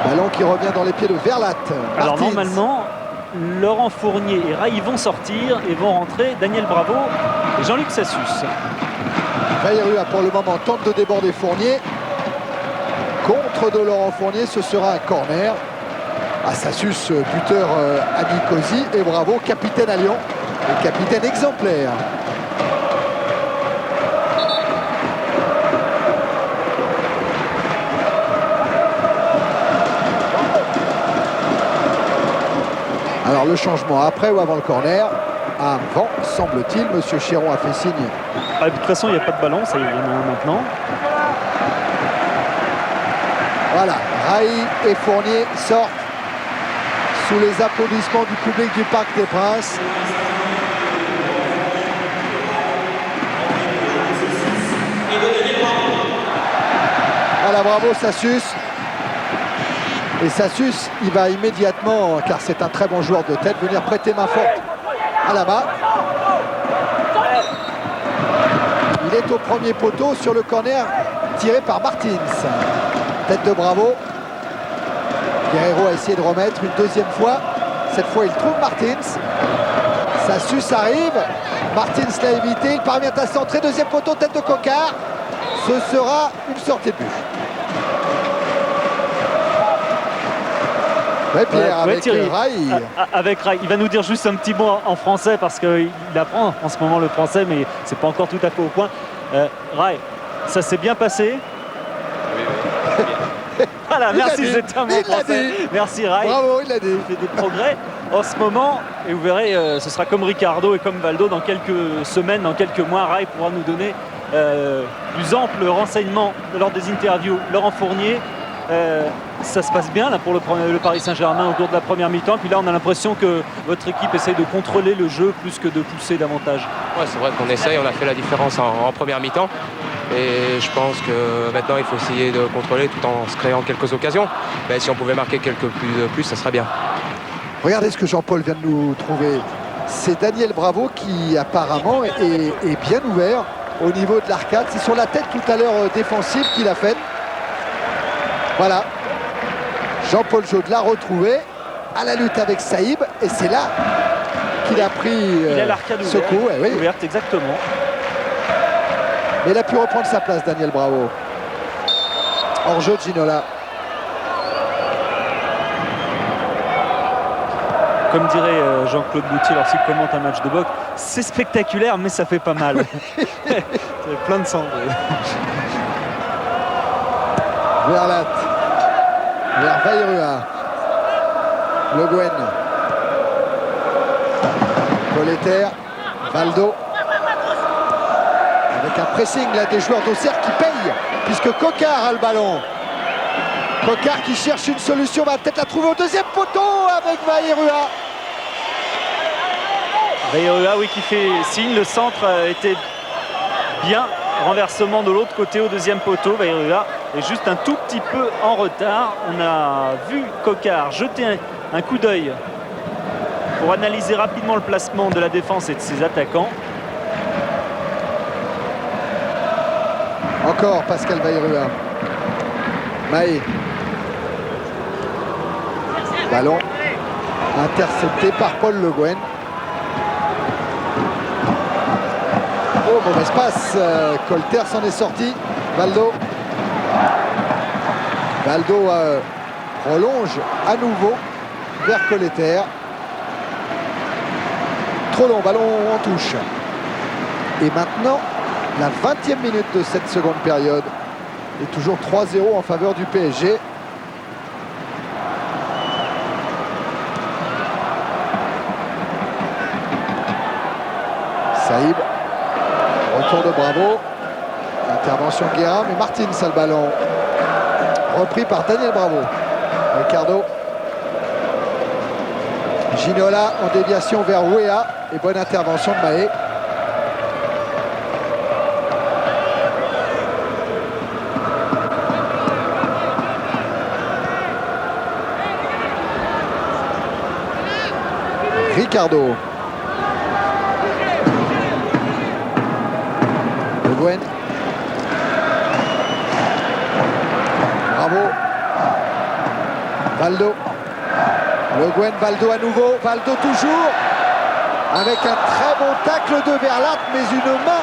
Ballon qui revient dans les pieds de Verlat. Alors Martins. normalement, Laurent Fournier et Rai vont sortir et vont rentrer Daniel Bravo et Jean-Luc Sassus. Vairua pour le moment tente de déborder Fournier. Contre de Laurent Fournier, ce sera un corner. Sassus, buteur à Nicosie, et Bravo, capitaine à Lyon. Et capitaine exemplaire. Alors le changement après ou avant le corner? Avant, semble-t-il. Monsieur Chéron a fait signe. De toute façon, il n'y a pas de ballon, ça y est, il y en a un maintenant. Voilà, Rai et Fournier sortent sous les applaudissements du public du Parc des Princes. Voilà, bravo Sassus. Et Sassus, il va immédiatement, car c'est un très bon joueur de tête, venir prêter main forte à la main. Il est au premier poteau sur le corner tiré par Martins. Tête de Bravo. Guerrero a essayé de remettre une deuxième fois. Cette fois, il trouve Martins. Sassus arrive. Martins l'a évité. Il parvient à centrer. Deuxième poteau, tête de Cocard. Ce sera une sortie de but. Ouais, Pierre, avec Thierry, Rai. Avec Rai. Il va nous dire juste un petit mot en français parce qu'il apprend en ce moment le français, mais c'est pas encore tout à fait au point. Rai, ça s'est bien passé? Voilà, merci, c'était un mot français. Merci Rai. Bravo, il l'a dit. Il fait des progrès en ce moment et vous verrez, ce sera comme Ricardo et comme Valdo dans quelques semaines, dans quelques mois. Rai pourra nous donner plus ample renseignements lors des interviews. Laurent Fournier, ça se passe bien là pour le Paris Saint-Germain au cours de la première mi-temps. Puis là, on a l'impression que votre équipe essaye de contrôler le jeu plus que de pousser davantage. Ouais, c'est vrai qu'on essaye, on a fait la différence en première mi-temps. Et je pense que maintenant, il faut essayer de contrôler tout en se créant quelques occasions. Mais si on pouvait marquer quelques plus, ça serait bien. Regardez ce que Jean-Paul vient de nous trouver. C'est Daniel Bravo qui apparemment est bien ouvert au niveau de l'arcade. C'est sur la tête tout à l'heure défensive qu'il a faite. Voilà. Jean-Paul Jaude l'a retrouvé à la lutte avec Saïb. Et c'est là qu'il a pris il a l'arcade ce coup. Oui. Ouverte, exactement. Mais il a pu reprendre sa place, Daniel Bravo. Hors-jeu de Ginola. Comme dirait Jean-Claude Boutier lorsqu'il commente un match de boxe, c'est spectaculaire, mais ça fait pas mal. C'est plein de sang. Verlat. Vers Vairua. Le Guen. Colleter. Valdo. Avec un pressing là des joueurs d'Auxerre qui payent, puisque Cocard a le ballon. Cocard qui cherche une solution, va peut-être la trouver au deuxième poteau avec Vairua. Vairua, oui, qui fait signe. Le centre était bien. Renversement de l'autre côté au deuxième poteau. Vairua est juste un tout petit peu en retard. On a vu Cocard jeter un coup d'œil pour analyser rapidement le placement de la défense et de ses attaquants. Encore Pascal Vairua. Maé. Ballon intercepté par Paul Le Guen. Oh, mauvaise passe. Colter s'en est sorti. Valdo. Valdo prolonge à nouveau vers Colleter. Trop long, ballon en touche. Et maintenant, la 20e minute de cette seconde période. Et toujours 3-0 en faveur du PSG. Saïb. Retour de Bravo. Intervention de Guerra, mais Martins a le ballon. Repris par Daniel Bravo. Ricardo. Ginola en déviation vers Ouéa. Et bonne intervention de Maé. Ricardo. Le Guen. Bravo. Valdo. Le Guen, Valdo à nouveau. Valdo toujours. Avec un très bon tacle de Verlat, mais une main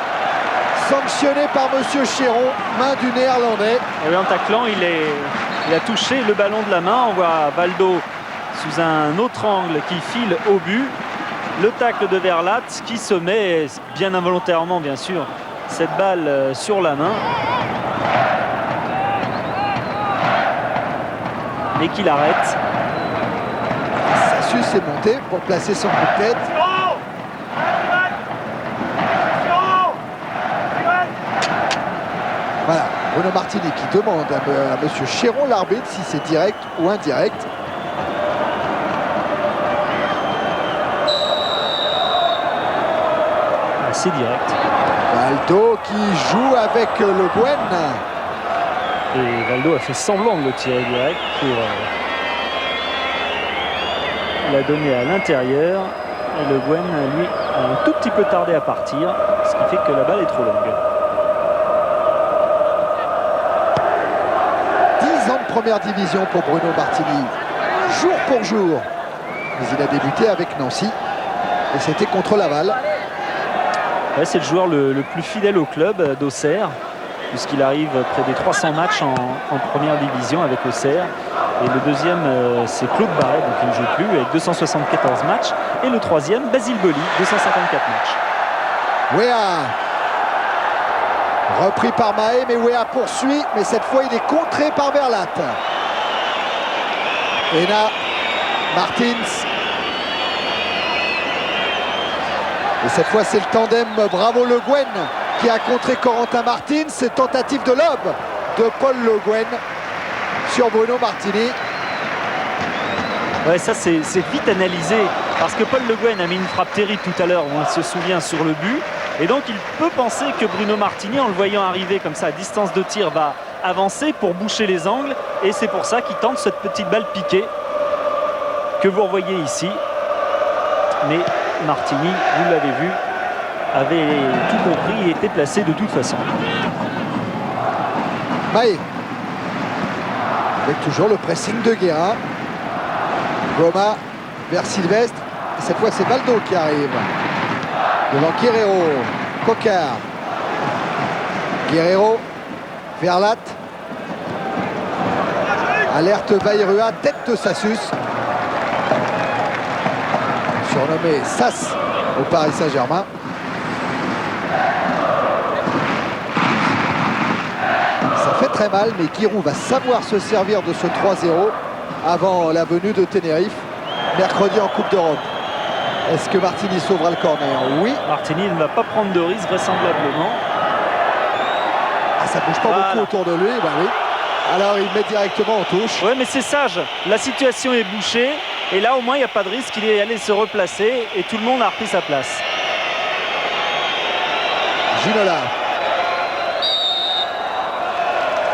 sanctionnée par Monsieur Chéron, main du Néerlandais. Et en taclant, il a touché le ballon de la main. On voit Valdo sous un autre angle qui file au but. Le tacle de Verlat qui se met, bien involontairement bien sûr, cette balle sur la main. Et qu'il arrête. Sassus est monté pour placer son coup de tête. Voilà, Bruno Martini qui demande à Monsieur Chéron, l'arbitre, si c'est direct ou indirect. C'est direct. Valdo qui joue avec le Guen. Et Valdo a fait semblant de le tirer direct pour la donner à l'intérieur. Et le Guen, lui, a un tout petit peu tardé à partir, ce qui fait que la balle est trop longue. 10 ans de première division pour Bruno Martini, jour pour jour. Mais il a débuté avec Nancy et c'était contre Laval. Ouais, c'est le joueur le plus fidèle au club d'Auxerre, puisqu'il arrive près des 300 matchs en première division avec Auxerre. Et le deuxième, c'est Claude Barret, donc il ne joue plus, avec 274 matchs. Et le troisième, Basile Boli, 254 matchs. Wea, repris par Mahé, mais Wea poursuit, mais cette fois il est contré par Verlat. Ena, Martins. Et cette fois c'est le tandem Bravo Le Guen qui a contré Corentin Martins. C'est tentative de lob de Paul Le Guen sur Bruno Martini. Ouais, ça c'est vite analysé parce que Paul Le Guen a mis une frappe terrible tout à l'heure, on se souvient, sur le but. Et donc il peut penser que Bruno Martini, en le voyant arriver comme ça à distance de tir, va avancer pour boucher les angles. Et c'est pour ça qu'il tente cette petite balle piquée que vous revoyez ici. Mais Martini, vous l'avez vu, avait tout compris et était placé de toute façon. Mahé. Avec toujours le pressing de Guérin. Goma vers Sylvestre. Et cette fois c'est Valdo qui arrive. Devant Guerrero. Cocard. Guerrero. Verlat. Alerte Bayrua. Tête de Sassus. Surnommé Sass au Paris Saint-Germain. Ça fait très mal, mais Giroud va savoir se servir de ce 3-0 avant la venue de Tenerife, mercredi en Coupe d'Europe. Est-ce que Martini sauvera le corner? Oui. Martini ne va pas prendre de risque vraisemblablement. Ah, ça bouge pas beaucoup autour de lui, bah oui. Alors il met directement en touche. Oui, mais c'est sage. La situation est bouchée. Et là, au moins, il n'y a pas de risque. Il est allé se replacer. Et tout le monde a repris sa place. Ginola.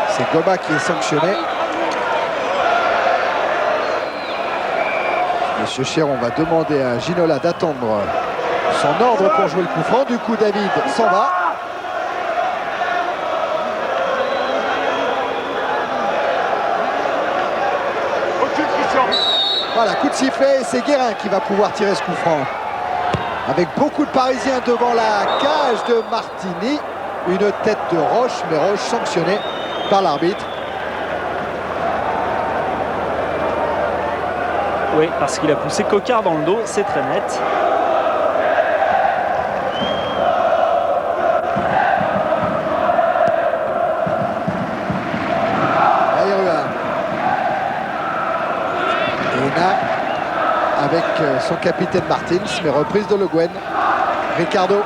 C'est Goma qui est sanctionné. Monsieur Chéron va demander à Ginola d'attendre son ordre pour jouer le coup franc. Du coup, David s'en va. Voilà, coup de sifflet, c'est Guérin qui va pouvoir tirer ce coup franc. Avec beaucoup de Parisiens devant la cage de Martini. Une tête de Roche, mais Roche sanctionné par l'arbitre. Oui, parce qu'il a poussé Cocard dans le dos, c'est très net. Avec son capitaine Martins, mais reprise de Le Guen. Ricardo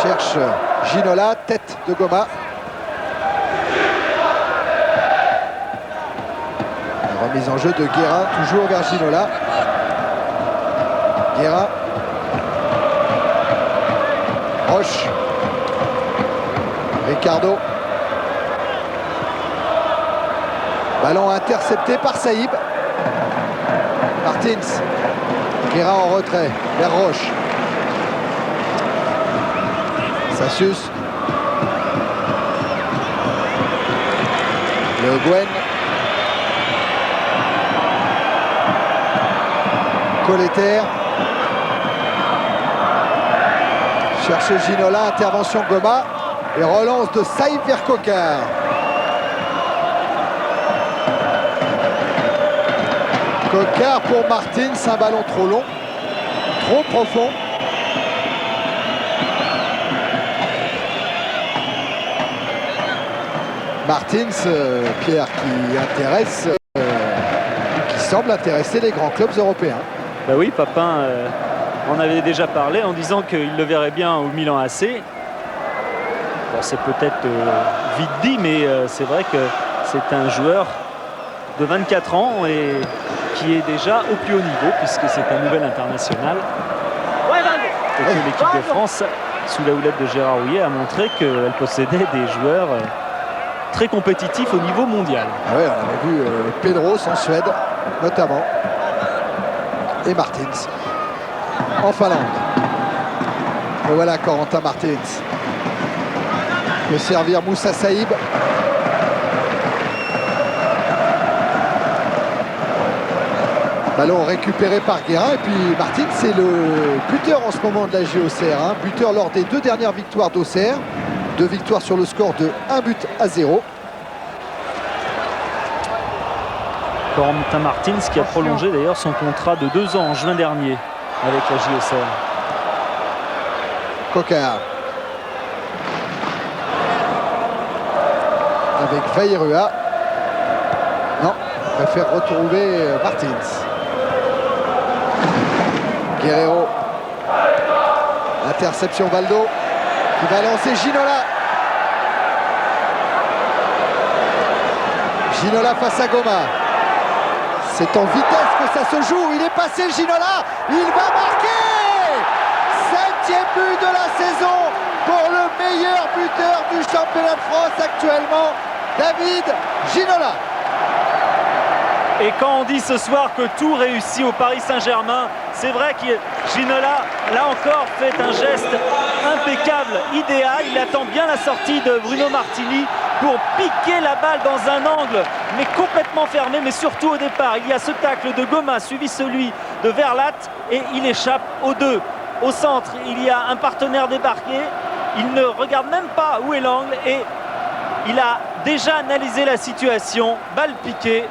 cherche Ginola, tête de Goma. La remise en jeu de Guérin, toujours vers Ginola. Guérin. Roche. Ricardo. Ballon intercepté par Saïb. Martins. Guérin en retrait, vers Roche. Sassius. Le Gwen. Colleter. Chercher Ginola, intervention Goma. Et relance de Saïd vers Coquard. Coquard pour Martins, un ballon trop long, trop profond. Martins, Pierre, qui intéresse, qui semble intéresser les grands clubs européens. Ben oui, Papin en avait déjà parlé en disant qu'il le verrait bien au Milan AC. Bon, c'est peut-être vite dit, mais c'est vrai que c'est un joueur de 24 ans et qui est déjà au plus haut niveau puisque c'est un nouvel international. Et que l'équipe de France, sous la houlette de Gérard Houllier, a montré qu'elle possédait des joueurs très compétitifs au niveau mondial. Ah ouais, on avait vu Pedros en Suède, notamment, et Martins en Finlande. Et voilà Corentin Martins. Peut servir Moussa Saïb. Ballon récupéré par Guérin. Et puis Martins, c'est le buteur en ce moment de la JOCR. Hein. Buteur lors des 2 dernières victoires d'Auxerre. 2 victoires sur le score de 1-0. Corentin Martins qui a prolongé d'ailleurs son contrat de 2 ans en juin dernier avec la JOCR. Coquard. Avec Vairua. Non, préfère retrouver Martins. Guerrero. Interception Valdo qui va lancer Ginola. Ginola face à Goma. C'est en vitesse que ça se joue. Il est passé Ginola. Il va marquer. 7e but de la saison pour le meilleur buteur du championnat de France actuellement, David Ginola. Et quand on dit ce soir que tout réussit au Paris Saint-Germain, c'est vrai que Ginola, là encore, fait un geste impeccable, idéal. Il attend bien la sortie de Bruno Martini pour piquer la balle dans un angle, mais complètement fermé, mais surtout au départ. Il y a ce tacle de Goma, suivi celui de Verlat, et il échappe aux 2. Au centre, il y a un partenaire débarqué. Il ne regarde même pas où est l'angle et il a déjà analysé la situation. Balle piquée.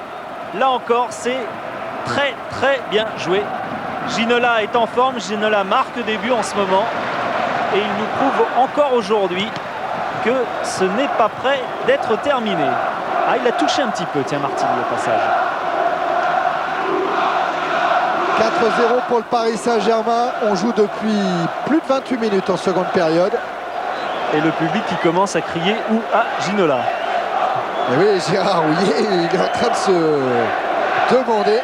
Là encore, c'est très très bien joué. Ginola est en forme. Ginola marque des buts en ce moment. Et il nous prouve encore aujourd'hui que ce n'est pas prêt d'être terminé. Ah, il a touché un petit peu, tiens, Martini, au passage. 4-0 pour le Paris Saint-Germain. On joue depuis plus de 28 minutes en seconde période. Et le public qui commence à crier « Où à Ginola ?» Et oui, Gérard Houllier, il est en train de se demander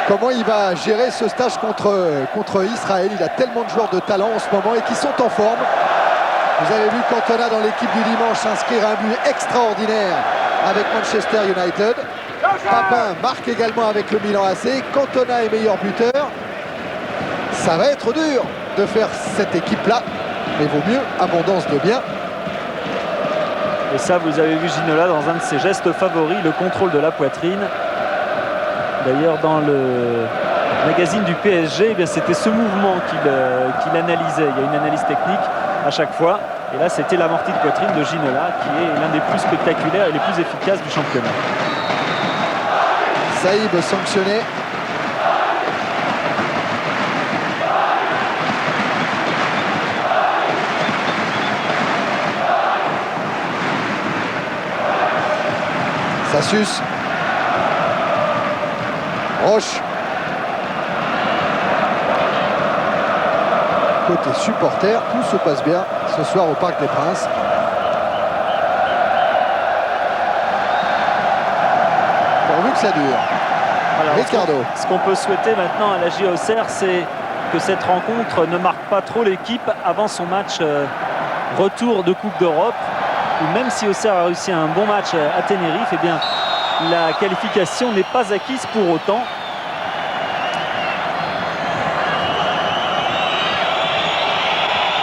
comment il va gérer ce stage contre Israël. Il a tellement de joueurs de talent en ce moment et qui sont en forme. Vous avez vu Cantona dans l'équipe du dimanche inscrire un but extraordinaire avec Manchester United. Papin marque également avec le Milan AC. Cantona est meilleur buteur. Ça va être dur de faire cette équipe-là, mais vaut mieux abondance de biens. Et ça, vous avez vu Ginola dans un de ses gestes favoris, le contrôle de la poitrine. D'ailleurs, dans le magazine du PSG, eh c'était ce mouvement qu'il analysait. Il y a une analyse technique à chaque fois. Et là, c'était l'amorti de poitrine de Ginola, qui est l'un des plus spectaculaires et les plus efficaces du championnat. Saïb sanctionné. Sassius. Roche. Côté supporter, tout se passe bien ce soir au Parc des Princes. Pourvu que ça dure. Alors, Ricardo. Ce qu'on peut souhaiter maintenant à la JOCR, c'est que cette rencontre ne marque pas trop l'équipe avant son match retour de Coupe d'Europe. Ou même si Auxerre a réussi un bon match à Tenerife, eh bien, la qualification n'est pas acquise pour autant.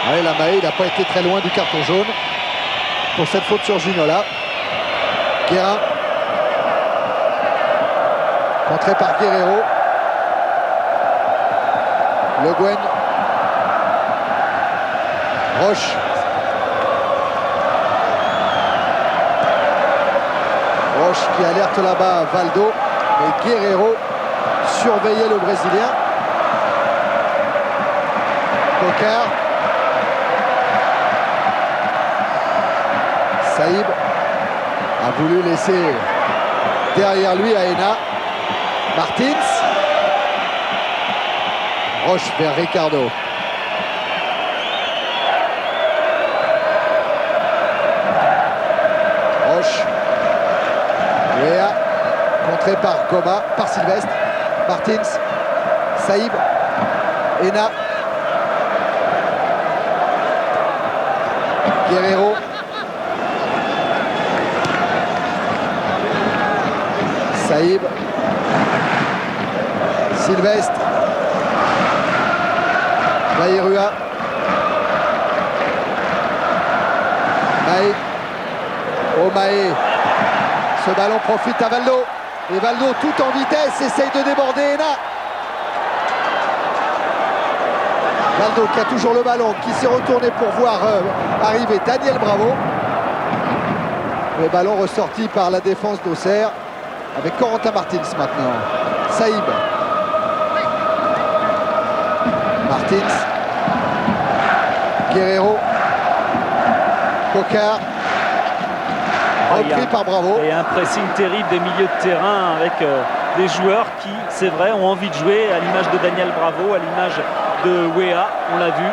Allez, la Mahé, il n'a pas été très loin du carton jaune pour cette faute sur Ginola. Guérin. Contré par Guerrero. Le Guen. Roche. Roche qui alerte là-bas Valdo. Mais Guerrero surveillait le Brésilien. Coquard. Saïb a voulu laisser derrière lui Aena. Martins. Roche vers Ricardo. Roche. Wea. Contré par Goma, par Sylvestre. Martins. Saïb. Ena. Guerrero. Saïb. Sylvestre. Baïrua. Maé. Omaé. Ce ballon profite à Valdo. Et Valdo, tout en vitesse, essaye de déborder Ena. Valdo qui a toujours le ballon, qui s'est retourné pour voir arriver Daniel Bravo. Le ballon ressorti par la défense d'Auxerre avec Corentin Martins maintenant. Saïb. Martins. Guerrero. Coquard. Repris par Bravo. Et un pressing terrible des milieux de terrain avec des joueurs qui, c'est vrai, ont envie de jouer, à l'image de Daniel Bravo, à l'image de Wea, on l'a vu.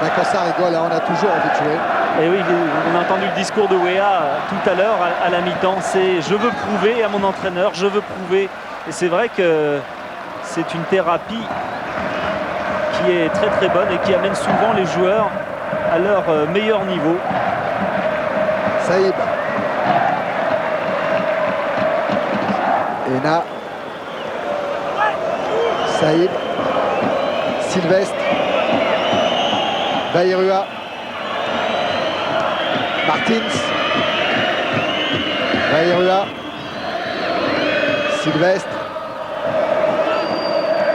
Ben quand ça rigole, hein, on a toujours envie de jouer. Et oui, on a entendu le discours de Wea tout à l'heure à la mi-temps, c'est je veux prouver à mon entraîneur, je veux prouver. Et c'est vrai que c'est une thérapie qui est très très bonne et qui amène souvent les joueurs à leur meilleur niveau. Saïb. Ena. Saïb. Sylvestre. Baïrua. Martins. Baïrua. Sylvestre.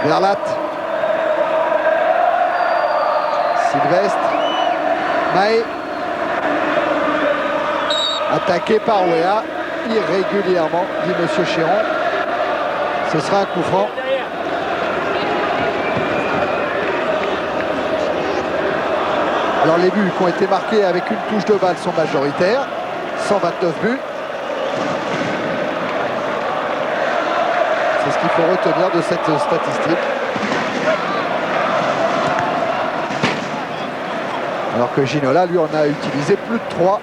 Verlat. Sylvestre. Maé. Attaqué par Wea irrégulièrement, dit Monsieur Chéron. Ce sera un coup franc. Alors les buts qui ont été marqués avec une touche de balle sont majoritaires. 129 buts. C'est ce qu'il faut retenir de cette statistique. Alors que Ginola, lui, en a utilisé plus de 3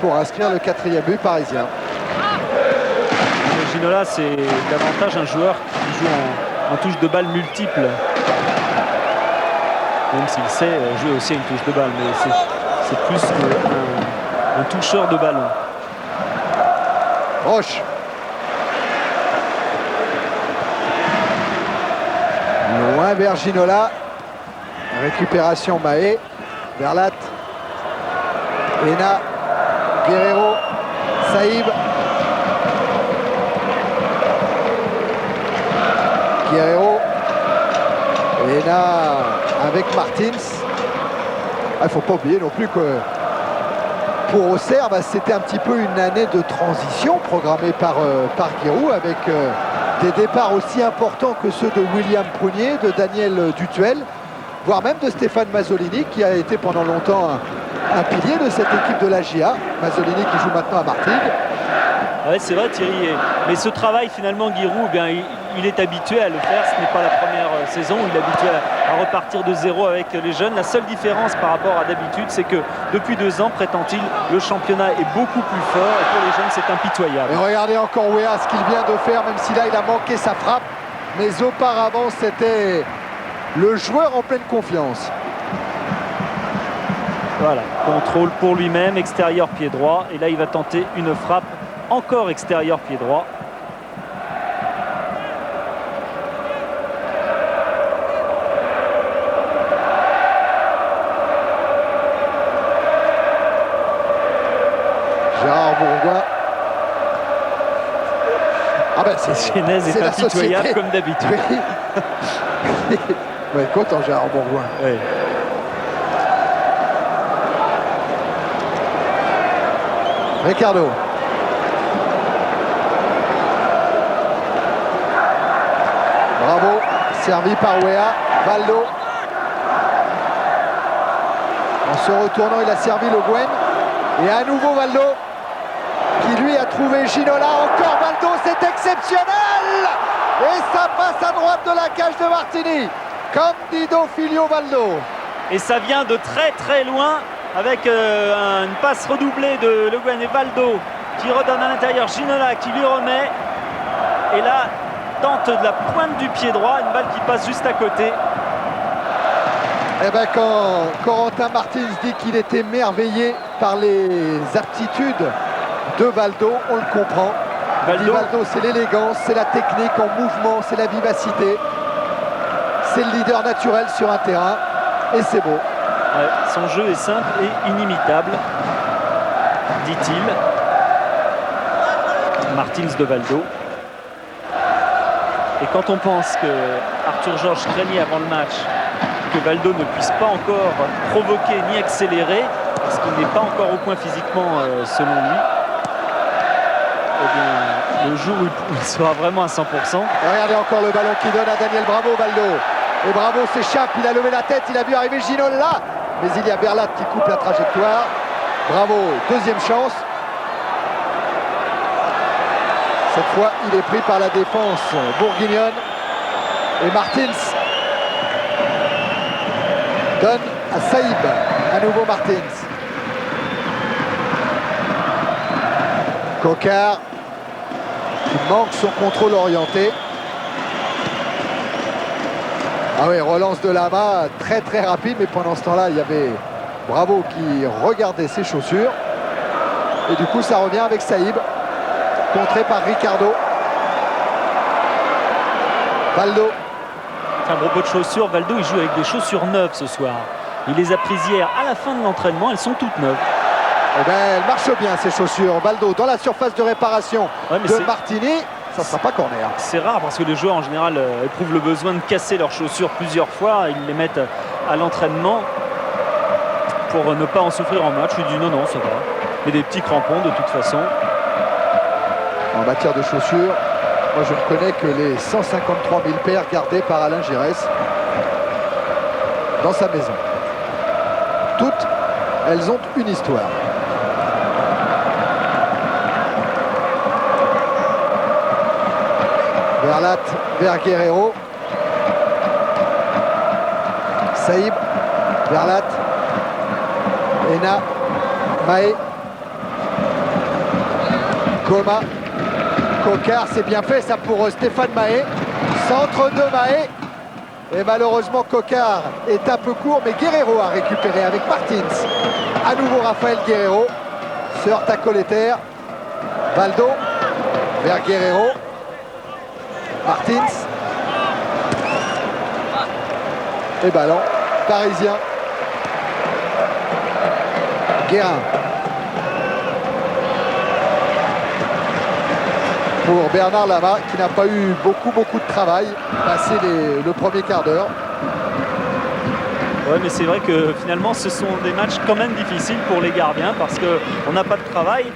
pour inscrire le 4e but parisien. Ginola, c'est davantage un joueur qui joue en touche de balle multiple. Même s'il sait jouer aussi à une touche de balle, mais c'est plus qu'un toucheur de ballon. Roche. Loin vers Ginola. Récupération Maé. Verlat. Ena. Guerrero. Saïb. Guerrero. Ena avec Martins. Il ne faut pas oublier non plus que pour Auxerre, c'était un petit peu une année de transition programmée par Giroud avec des départs aussi importants que ceux de William Prunier, de Daniel Dutuel, voire même de Stéphane Mazzolini qui a été pendant longtemps un pilier de cette équipe de la GIA. Mazzolini qui joue maintenant à Martigues. Ouais, c'est vrai Thierry, mais ce travail finalement Giroud, il est habitué à le faire. Ce n'est pas la première saison où il est habitué à repartir de zéro avec les jeunes. La seule différence par rapport à d'habitude, c'est que depuis 2 ans, prétend-il, le championnat est beaucoup plus fort et pour les jeunes c'est impitoyable. Et regardez encore Wea ce qu'il vient de faire, même si là il a manqué sa frappe, mais auparavant c'était le joueur en pleine confiance. Voilà, contrôle pour lui-même, extérieur pied droit, et là il va tenter une frappe encore extérieur pied droit. cette genèse est la impitoyable société. comme d'habitude. Oui. Ouais, content Gérard Bourgoin. Oui. Ricardo. Bravo, servi par Wea. Valdo. En se retournant, il a servi Le Guen. Et à nouveau Valdo, qui lui a trouvé Ginola. Encore Valdo, c'est exceptionnel! Et ça passe à droite de la cage de Martini. Candido Filio Valdo. Et ça vient de très très loin avec une passe redoublée de Le Guen et Valdo qui redonne à l'intérieur Ginola qui lui remet. Et là, tente de la pointe du pied droit, une balle qui passe juste à côté. Eh ben quand Corentin Martins dit qu'il est émerveillé par les aptitudes de Valdo, on le comprend. Valdo, c'est l'élégance, c'est la technique en mouvement, c'est la vivacité. C'est le leader naturel sur un terrain et c'est beau. Ouais, son jeu est simple et inimitable, dit-il. Martins de Valdo. Et quand on pense que Arthur Georges craignait avant le match que Valdo ne puisse pas encore provoquer ni accélérer, parce qu'il n'est pas encore au point physiquement selon lui, eh bien, le jour où il sera vraiment à 100%. Regardez encore le ballon qui donne à Daniel Bravo, Valdo. Et Bravo s'échappe, il a levé la tête, il a vu arriver Ginola. Mais il y a Berlat qui coupe la trajectoire. Bravo, deuxième chance. Cette fois, il est pris par la défense bourguignonne. Et Martins donne à Saïb. À nouveau Martins. Coquard qui manque son contrôle orienté. Ah oui, relance de Lama très très rapide, mais pendant ce temps-là, il y avait Bravo qui regardait ses chaussures. Et du coup, ça revient avec Saïb, contré par Ricardo. Valdo. À propos de chaussures, Valdo il joue avec des chaussures neuves ce soir. Il les a prises hier à la fin de l'entraînement, elles sont toutes neuves. Eh ben, elles marchent bien ces chaussures. Valdo dans la surface de réparation de Martini. Ça ne sera pas corner. C'est rare parce que les joueurs en général éprouvent le besoin de casser leurs chaussures plusieurs fois. Ils les mettent à l'entraînement pour ne pas en souffrir en match. Je lui dis non, ça va. Mais des petits crampons de toute façon. En matière de chaussures, moi je ne connais que les 153 000 paires gardées par Alain Giresse dans sa maison. Toutes, elles ont une histoire. Berlat vers Guerrero. Saïb, Berlat, Ena, Maé, Coma, Coquard, c'est bien fait ça pour Stéphane Maé. Centre de Maé. Et malheureusement Coquard est un peu court, mais Guerrero a récupéré avec Martins. À nouveau Raphaël Guerrero. Se heurte à Colletter. Valdo vers Guerrero. Martins. Et ballon parisien. Guérin. Pour Bernard Lama qui n'a pas eu beaucoup de travail passé le premier quart d'heure. Ouais, mais c'est vrai que finalement ce sont des matchs quand même difficiles pour les gardiens parce qu'on n'a pas de travail.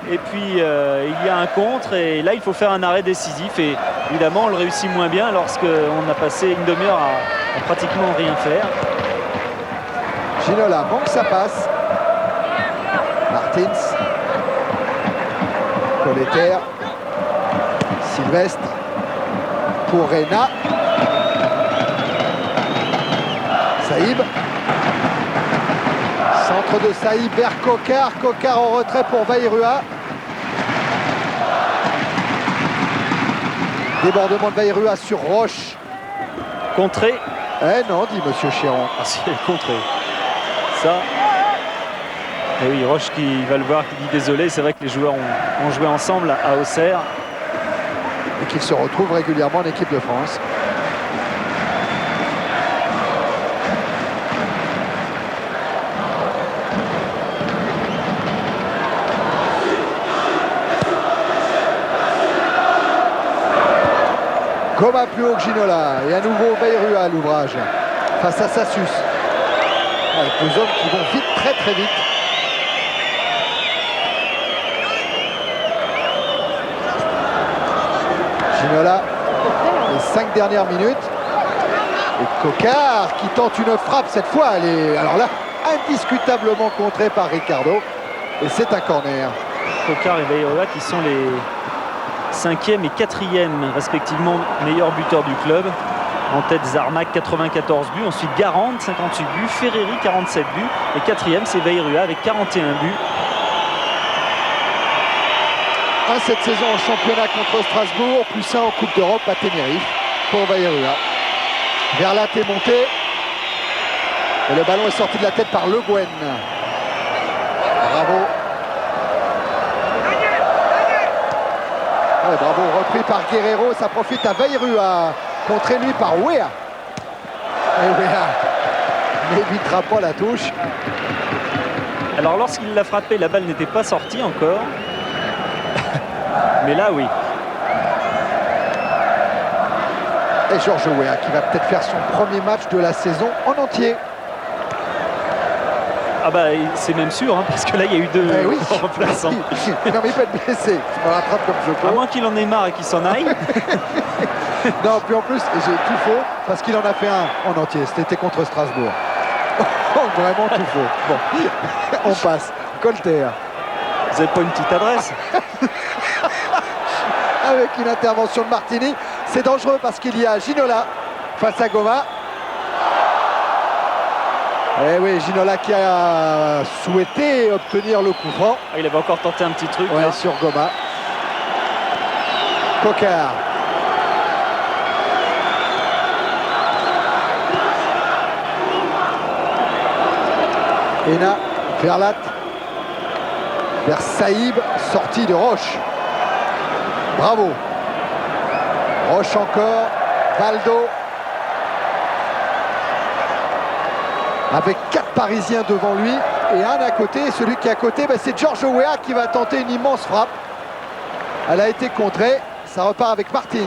Et puis il y a un contre et là il faut faire un arrêt décisif et évidemment on le réussit moins bien lorsqu'on a passé une demi-heure à pratiquement rien faire. Ginola manque sa passe. Martins. Colletter. Sylvestre. Pour Reyna. Saïb. Centre de Saïb vers Coquard. Coquard en retrait pour Vairua. Débordement de Vairua sur Roche. Contré. Eh non, dit Monsieur Chéron. Ah si, elle est contrée. Ça. Et oui, Roche qui va le voir, qui dit désolé. C'est vrai que les joueurs ont joué ensemble à Auxerre. Et qu'ils se retrouvent régulièrement en équipe de France. Goma plus haut que Ginola. Et à nouveau Veyrua à l'ouvrage face à Sassus. Avec deux hommes qui vont vite, très très vite. Ginola, les 5 dernières minutes. Et Coquard qui tente une frappe cette fois. Elle est, alors là, indiscutablement contrée par Ricardo. Et c'est un corner. Coquard et Veyrua qui sont les 5e et 4e respectivement meilleurs buteurs du club. En tête Zarmak, 94 buts. Ensuite Garande, 58 buts. Ferreri, 47 buts. Et 4e c'est Veyrua avec 41 buts. Cette saison en championnat contre Strasbourg, plus 1 en Coupe d'Europe à Tenerife pour Veyrua. Verlat est monté. Et le ballon est sorti de la tête par Le Guen. Bravo. Ouais, bravo, repris par Guerrero. Ça profite à Veyrua. Contré lui par Wea. Et Wea n'évitera pas la touche. Alors lorsqu'il l'a frappé, la balle n'était pas sortie encore. Mais là, oui. Et Georges Weah qui va peut-être faire son premier match de la saison en entier. Ah bah c'est même sûr, hein, parce que là il y a eu 2 remplaçants. Non mais il peut être blessé, je me rattrape comme je peux. À moins qu'il en ait marre et qu'il s'en aille. Non, puis en plus, j'ai tout faux, parce qu'il en a fait un en entier. C'était contre Strasbourg. Vraiment tout faux. Bon, on passe. Colter. Vous n'avez pas une petite adresse? Avec une intervention de Martini. C'est dangereux parce qu'il y a Ginola face à Goma. Et oui, Ginola qui a souhaité obtenir le coup franc. Ah, il avait encore tenté un petit truc. Ouais, là. sur Goma. Coquard. Ena, Verlat, vers Saïb, sortie de Roche. Bravo. Roche encore, Valdo. Avec 4 Parisiens devant lui et un à côté. Et celui qui est à côté, c'est Georges Weah qui va tenter une immense frappe. Elle a été contrée. Ça repart avec Martins.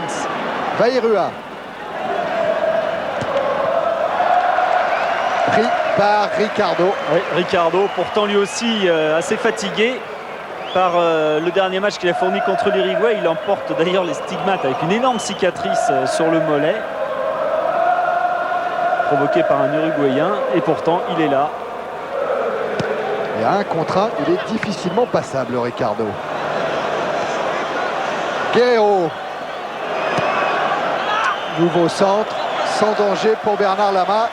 Veyrua. Pris par Ricardo. Oui, Ricardo, pourtant lui aussi assez fatigué par le dernier match qu'il a fourni contre l'Uruguay. Il emporte d'ailleurs les stigmates avec une énorme cicatrice sur le mollet, provoquée par un Uruguayen, et pourtant il est là. Et à 1 contre 1, il est difficilement passable, Ricardo. Guerrero. Nouveau centre, sans danger pour Bernard Lama.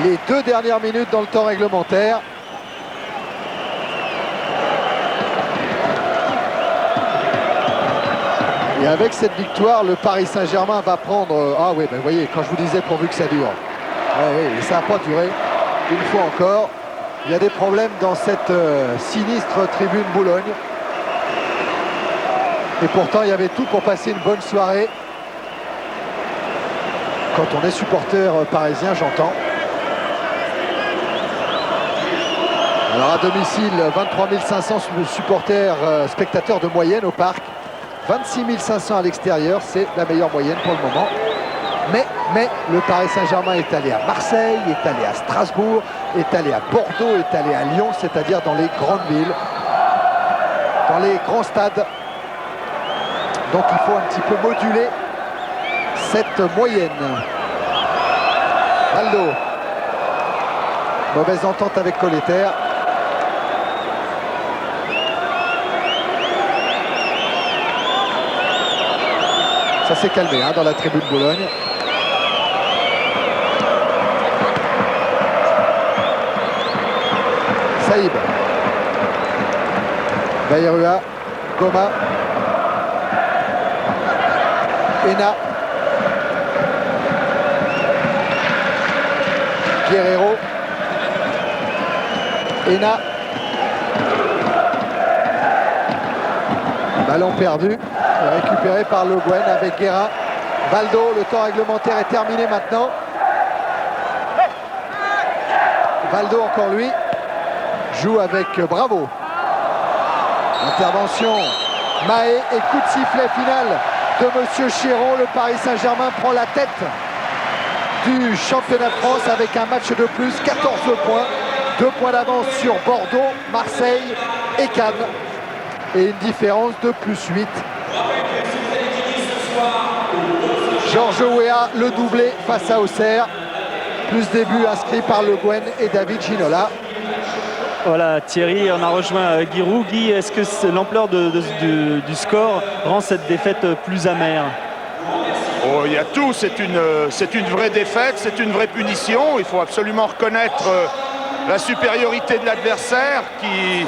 Les 2 dernières minutes dans le temps réglementaire. Et avec cette victoire, le Paris Saint-Germain va prendre... Ah oui, vous voyez, quand je vous disais pourvu que ça dure. Oui, et ça n'a pas duré. Une fois encore, il y a des problèmes dans cette sinistre tribune Boulogne. Et pourtant, il y avait tout pour passer une bonne soirée. Quand on est supporter parisien, j'entends. Alors à domicile, 23 500 supporters, spectateurs de moyenne au parc. 26 500 à l'extérieur, c'est la meilleure moyenne pour le moment. Mais le Paris Saint-Germain est allé à Marseille, est allé à Strasbourg, est allé à Bordeaux, est allé à Lyon, c'est-à-dire dans les grandes villes, dans les grands stades. Donc il faut un petit peu moduler cette moyenne. Valdo. Mauvaise entente avec Colleter. Ça s'est calmé dans la tribune Boulogne. Saïb. Veyrua. Goma. Ena. Guerrero. Ena. Ballon perdu. Récupéré par Le Guen avec Guerra. Valdo, le temps réglementaire est terminé maintenant. Valdo encore lui. Joue avec Bravo. Intervention. Mahé et coup de sifflet final de Monsieur Chéron. Le Paris Saint-Germain prend la tête du championnat de France avec un match de plus, 14 points. 2 points d'avance sur Bordeaux, Marseille et Cannes. Et une différence de plus 8. Georges Weah, le doublé face à Auxerre. Plus des buts inscrits par Le Guen et David Ginola. Voilà, Thierry, on a rejoint Giroud. Guy, est-ce que l'ampleur du score rend cette défaite plus amère? Oh, il y a tout, c'est une vraie défaite, c'est une vraie punition. Il faut absolument reconnaître la supériorité de l'adversaire qui,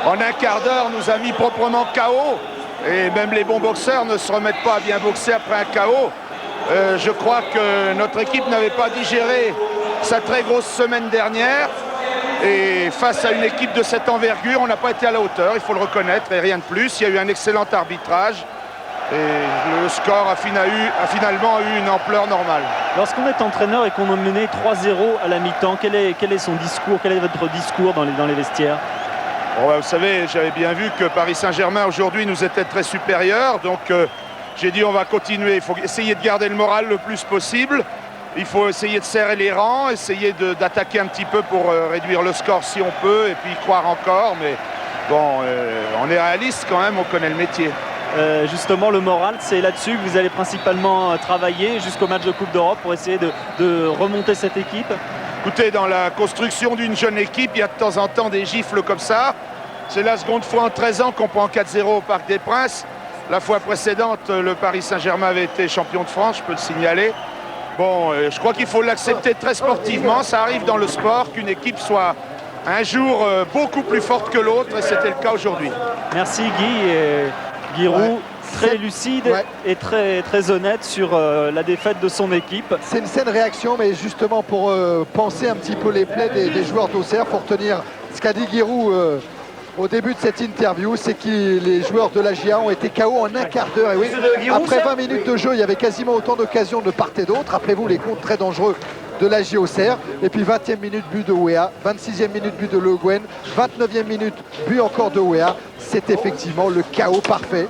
en un quart d'heure, nous a mis proprement KO. Et même les bons boxeurs ne se remettent pas à bien boxer après un KO. Je crois que notre équipe n'avait pas digéré sa très grosse semaine dernière. Et face à une équipe de cette envergure, on n'a pas été à la hauteur, il faut le reconnaître, et rien de plus. Il y a eu un excellent arbitrage. Et le score a finalement eu une ampleur normale. Lorsqu'on est entraîneur et qu'on est mené 3-0 à la mi-temps, quel est son discours, quel est votre discours dans les vestiaires? Bon, vous savez, j'avais bien vu que Paris Saint-Germain aujourd'hui nous était très supérieur. Donc j'ai dit on va continuer. Il faut essayer de garder le moral le plus possible. Il faut essayer de serrer les rangs, essayer d'attaquer un petit peu pour réduire le score si on peut. Et puis y croire encore. Mais bon, on est réaliste quand même, on connaît le métier. Justement, le moral, c'est là-dessus que vous allez principalement travailler jusqu'au match de Coupe d'Europe pour essayer de remonter cette équipe. Écoutez, dans la construction d'une jeune équipe, il y a de temps en temps des gifles comme ça. C'est la seconde fois en 13 ans qu'on prend 4-0 au Parc des Princes. La fois précédente, le Paris Saint-Germain avait été champion de France, je peux le signaler. Bon, je crois qu'il faut l'accepter très sportivement. Ça arrive dans le sport qu'une équipe soit un jour beaucoup plus forte que l'autre, et c'était le cas aujourd'hui. Merci Guy. Giroud, très lucide et très honnête sur la défaite de son équipe. C'est une saine réaction, mais justement pour penser un petit peu les plaies des joueurs d'Auxerre, pour tenir ce qu'a dit Giroud au début de cette interview, c'est que les joueurs de la GIA ont été KO en un quart d'heure. Et oui, après 20 minutes de jeu, il y avait quasiment autant d'occasions de part et d'autre. Rappelez-vous les comptes très dangereux de la GIA Auxerre. Et puis 20e minute, but de Weah, 26e minute, but de Le Guen, 29e minute, but encore de Weah. C'est effectivement le chaos parfait.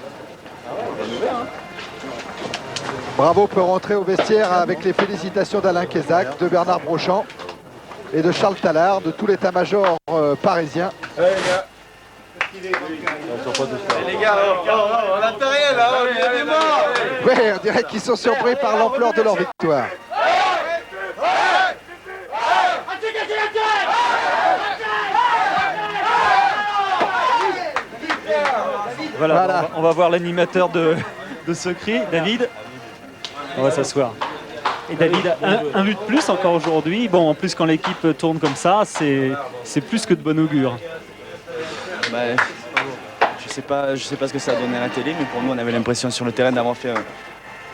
Bravo peut rentrer au vestiaire avec les félicitations d'Alain Kézac, de Bernard Brochant et de Charles Tallard, de tout l'état-major parisien. Les gars, on n'a fait rien là, on est morts. Ouais, on dirait qu'ils sont surpris par l'ampleur de leur victoire. Voilà. On va voir l'animateur de ce cri, David. On va s'asseoir. Et David, un but de plus encore aujourd'hui. Bon, en plus quand l'équipe tourne comme ça, c'est plus que de bon augure. Je sais pas ce que ça a donné à la télé, mais pour nous on avait l'impression sur le terrain d'avoir fait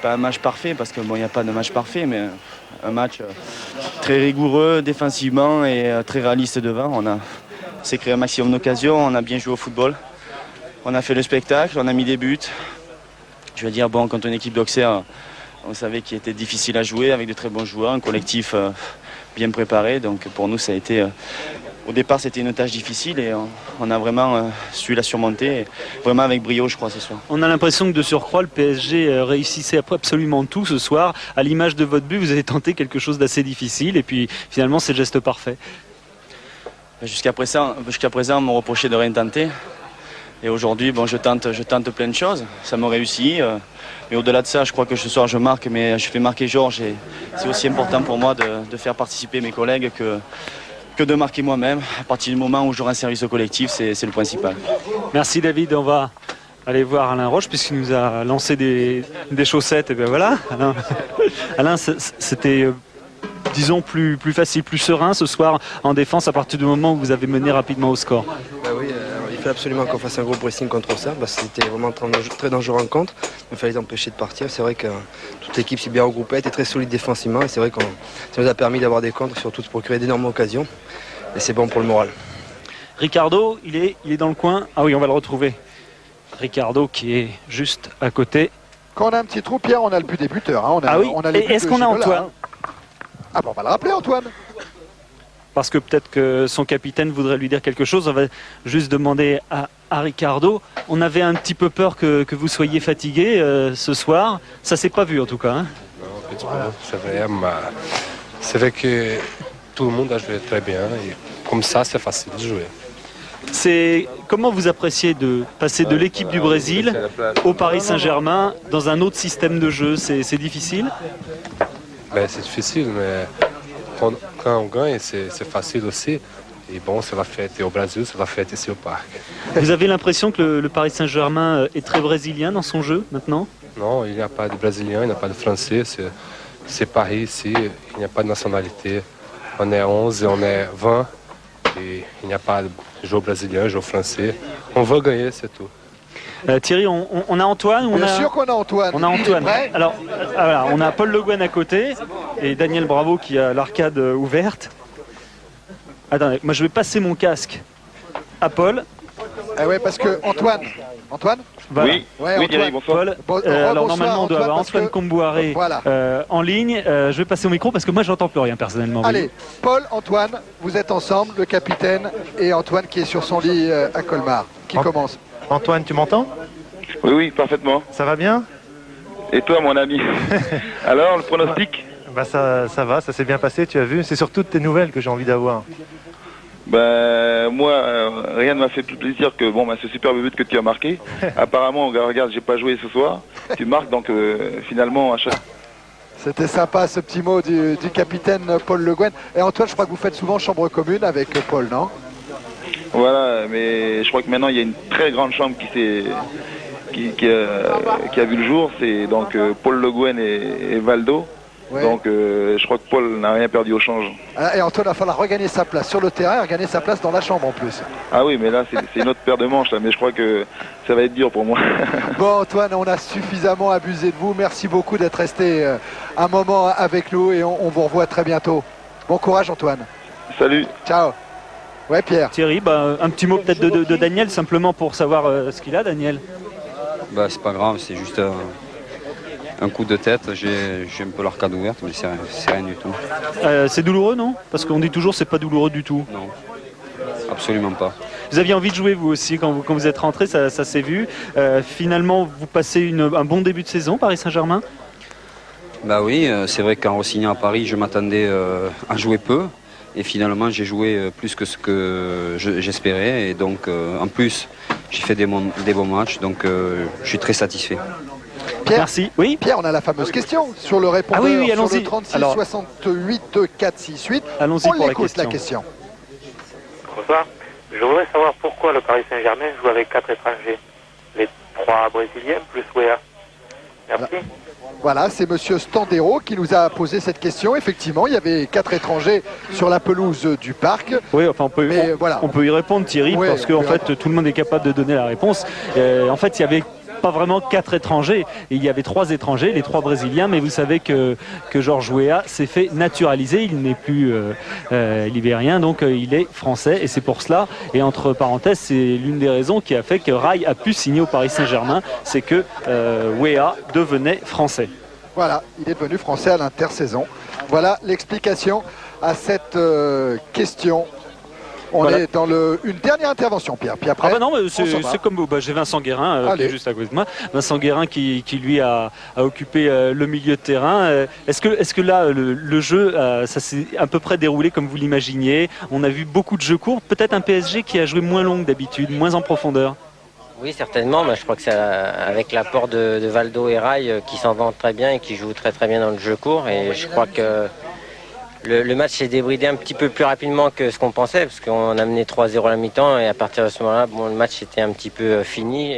pas un match parfait, parce que bon, il n'y a pas de match parfait, mais un match très rigoureux défensivement et très réaliste devant. On s'est créé un maximum d'occasions, on a bien joué au football, on a fait le spectacle, on a mis des buts. Je veux dire, bon, contre une équipe d'Auxerre, on savait qu'il était difficile à jouer avec de très bons joueurs, un collectif bien préparé. Donc pour nous, ça a été, au départ, c'était une tâche difficile et on a vraiment su la surmonter, vraiment avec brio, je crois, ce soir. On a l'impression que de surcroît, le PSG réussissait absolument tout ce soir. À l'image de votre but, vous avez tenté quelque chose d'assez difficile et puis finalement, c'est le geste parfait. Jusqu'à présent, on me reprochait de rien tenter. Et aujourd'hui, bon, je tente plein de choses, ça me réussit. Mais au-delà de ça, je crois que ce soir je marque, mais je fais marquer Georges. Et c'est aussi important pour moi de faire participer mes collègues que de marquer moi-même. À partir du moment où j'aurai un service au collectif, c'est le principal. Merci David, on va aller voir Alain Roche puisqu'il nous a lancé des chaussettes. Et bien voilà, Alain, c'était... disons plus facile, plus serein ce soir en défense à partir du moment où vous avez mené rapidement au score. Oui, il fallait absolument qu'on fasse un gros pressing contre ça parce que c'était vraiment très dangereux en contre. Il fallait les empêcher de partir. C'est vrai que toute l'équipe s'est bien regroupée, était très solide défensivement et c'est vrai que ça nous a permis d'avoir des contres, surtout de procurer d'énormes occasions et c'est bon pour le moral. Ricardo, il est dans le coin. Ah oui, on va le retrouver. Ricardo qui est juste à côté. Quand on a un petit trou, Pierre, on a le but des buteurs. Hein. Est-ce qu'on a Antoine? Ah bon, on va le rappeler, Antoine. Parce que peut-être que son capitaine voudrait lui dire quelque chose. On va juste demander à à Ricardo. On avait un petit peu peur que vous soyez fatigué ce soir. Ça s'est pas vu en tout cas. Hein. Non, c'est vrai que tout le monde a joué très bien et comme ça c'est facile de jouer. Comment vous appréciez de passer de l'équipe du Brésil au Paris Saint-Germain dans un autre système de jeu? C'est difficile? C'est difficile, mais quand on gagne, c'est facile aussi. Et bon, ça va faire au Brésil, ça va faire ici au parc. Vous avez l'impression que le Paris Saint-Germain est très brésilien dans son jeu maintenant? Non, il n'y a pas de Brésilien, il n'y a pas de Français. C'est Paris ici, il n'y a pas de nationalité. On est 11 et on est 20. Et il n'y a pas de joueur brésilien, joueur français. On veut gagner, c'est tout. Thierry, on a Antoine? Bien sûr qu'on a Antoine. On a Antoine. Alors, voilà, on a Paul Le Guen à côté et Daniel Bravo qui a l'arcade ouverte. Attendez, moi je vais passer mon casque à Paul. Ah ouais, parce que Antoine. Voilà. Oui, ouais, oui Antoine. Thierry, bonsoir. Alors normalement on doit avoir Antoine Comboiré voilà. en ligne. Je vais passer au micro parce que moi j'entends plus rien personnellement. Allez, Paul, Antoine, vous êtes ensemble, le capitaine et Antoine qui est sur son lit à Colmar. Qui commence? Antoine, tu m'entends? Oui, parfaitement. Ça va bien? Et toi, mon ami? Alors, le pronostic? Ça va, ça s'est bien passé, tu as vu. C'est surtout tes nouvelles que j'ai envie d'avoir. Moi, rien ne m'a fait plus plaisir que ce superbe but que tu as marqué. Apparemment, regarde, j'ai pas joué ce soir. Tu marques, donc finalement, à chaque... C'était sympa ce petit mot du capitaine Paul Le Guen. Et Antoine, je crois que vous faites souvent chambre commune avec Paul, non? Voilà, mais je crois que maintenant, il y a une très grande chambre qui a vu le jour. C'est donc Paul Le Guen et Valdo. Ouais. Donc je crois que Paul n'a rien perdu au change. Et Antoine va falloir regagner sa place sur le terrain et regagner sa place dans la chambre en plus. Ah oui, mais là c'est une autre paire de manches là, mais je crois que ça va être dur pour moi. Bon Antoine, on a suffisamment abusé de vous. Merci beaucoup d'être resté un moment avec nous et on vous revoit très bientôt. Bon courage Antoine. Salut. Ciao. Ouais Pierre. Thierry, un petit mot peut-être de Daniel simplement pour savoir ce qu'il a Daniel. C'est pas grave, c'est juste un coup de tête, j'ai un peu l'arcade ouverte, mais c'est rien du tout. C'est douloureux, non? Parce qu'on dit toujours c'est pas douloureux du tout. Non, absolument pas. Vous aviez envie de jouer vous aussi quand vous êtes rentré, ça s'est vu. Finalement, vous passez un bon début de saison, Paris Saint-Germain? Oui, c'est vrai qu'en re-signant à Paris, je m'attendais à jouer peu. Et finalement, j'ai joué plus que ce que j'espérais. Et donc, en plus, j'ai fait des bons matchs, donc je suis très satisfait. Pierre, merci. Oui. Pierre, on a la fameuse question sur le répondeur, sur le 36 68 468. Allons-y on pour l'écoute la question. Bonsoir. Je voudrais savoir pourquoi le Paris Saint-Germain joue avec 4 étrangers. Les 3 Brésiliens plus Weah. Merci. Voilà, c'est monsieur Standero qui nous a posé cette question. Effectivement, il y avait 4 étrangers sur la pelouse du parc. Oui, enfin on peut y répondre Thierry, parce qu'en fait tout le monde est capable de donner la réponse. En fait, il y avait pas vraiment 4 étrangers, il y avait 3 étrangers, les 3 brésiliens, mais vous savez que Georges Weah s'est fait naturaliser, il n'est plus libérien, donc il est français et c'est pour cela, et entre parenthèses, c'est l'une des raisons qui a fait que Rai a pu signer au Paris Saint-Germain, c'est que Weah devenait français. Voilà, il est devenu français à l'intersaison. Voilà l'explication à cette question. On est dans une dernière intervention, Pierre. Puis après, c'est comme vous. J'ai Vincent Guérin qui est juste à côté de moi. Vincent Guérin qui lui a occupé le milieu de terrain. Est-ce que là, le jeu, ça s'est à peu près déroulé comme vous l'imaginiez? On a vu beaucoup de jeux courts. Peut-être un PSG qui a joué moins long que d'habitude, moins en profondeur. Oui, certainement. Mais je crois que c'est avec l'apport de Valdo et Rai qui s'en vantent très bien et qui jouent très très bien dans le jeu court. Et je crois que le match s'est débridé un petit peu plus rapidement que ce qu'on pensait, parce qu'on a mené 3-0 à la mi-temps et à partir de ce moment-là, le match était un petit peu fini.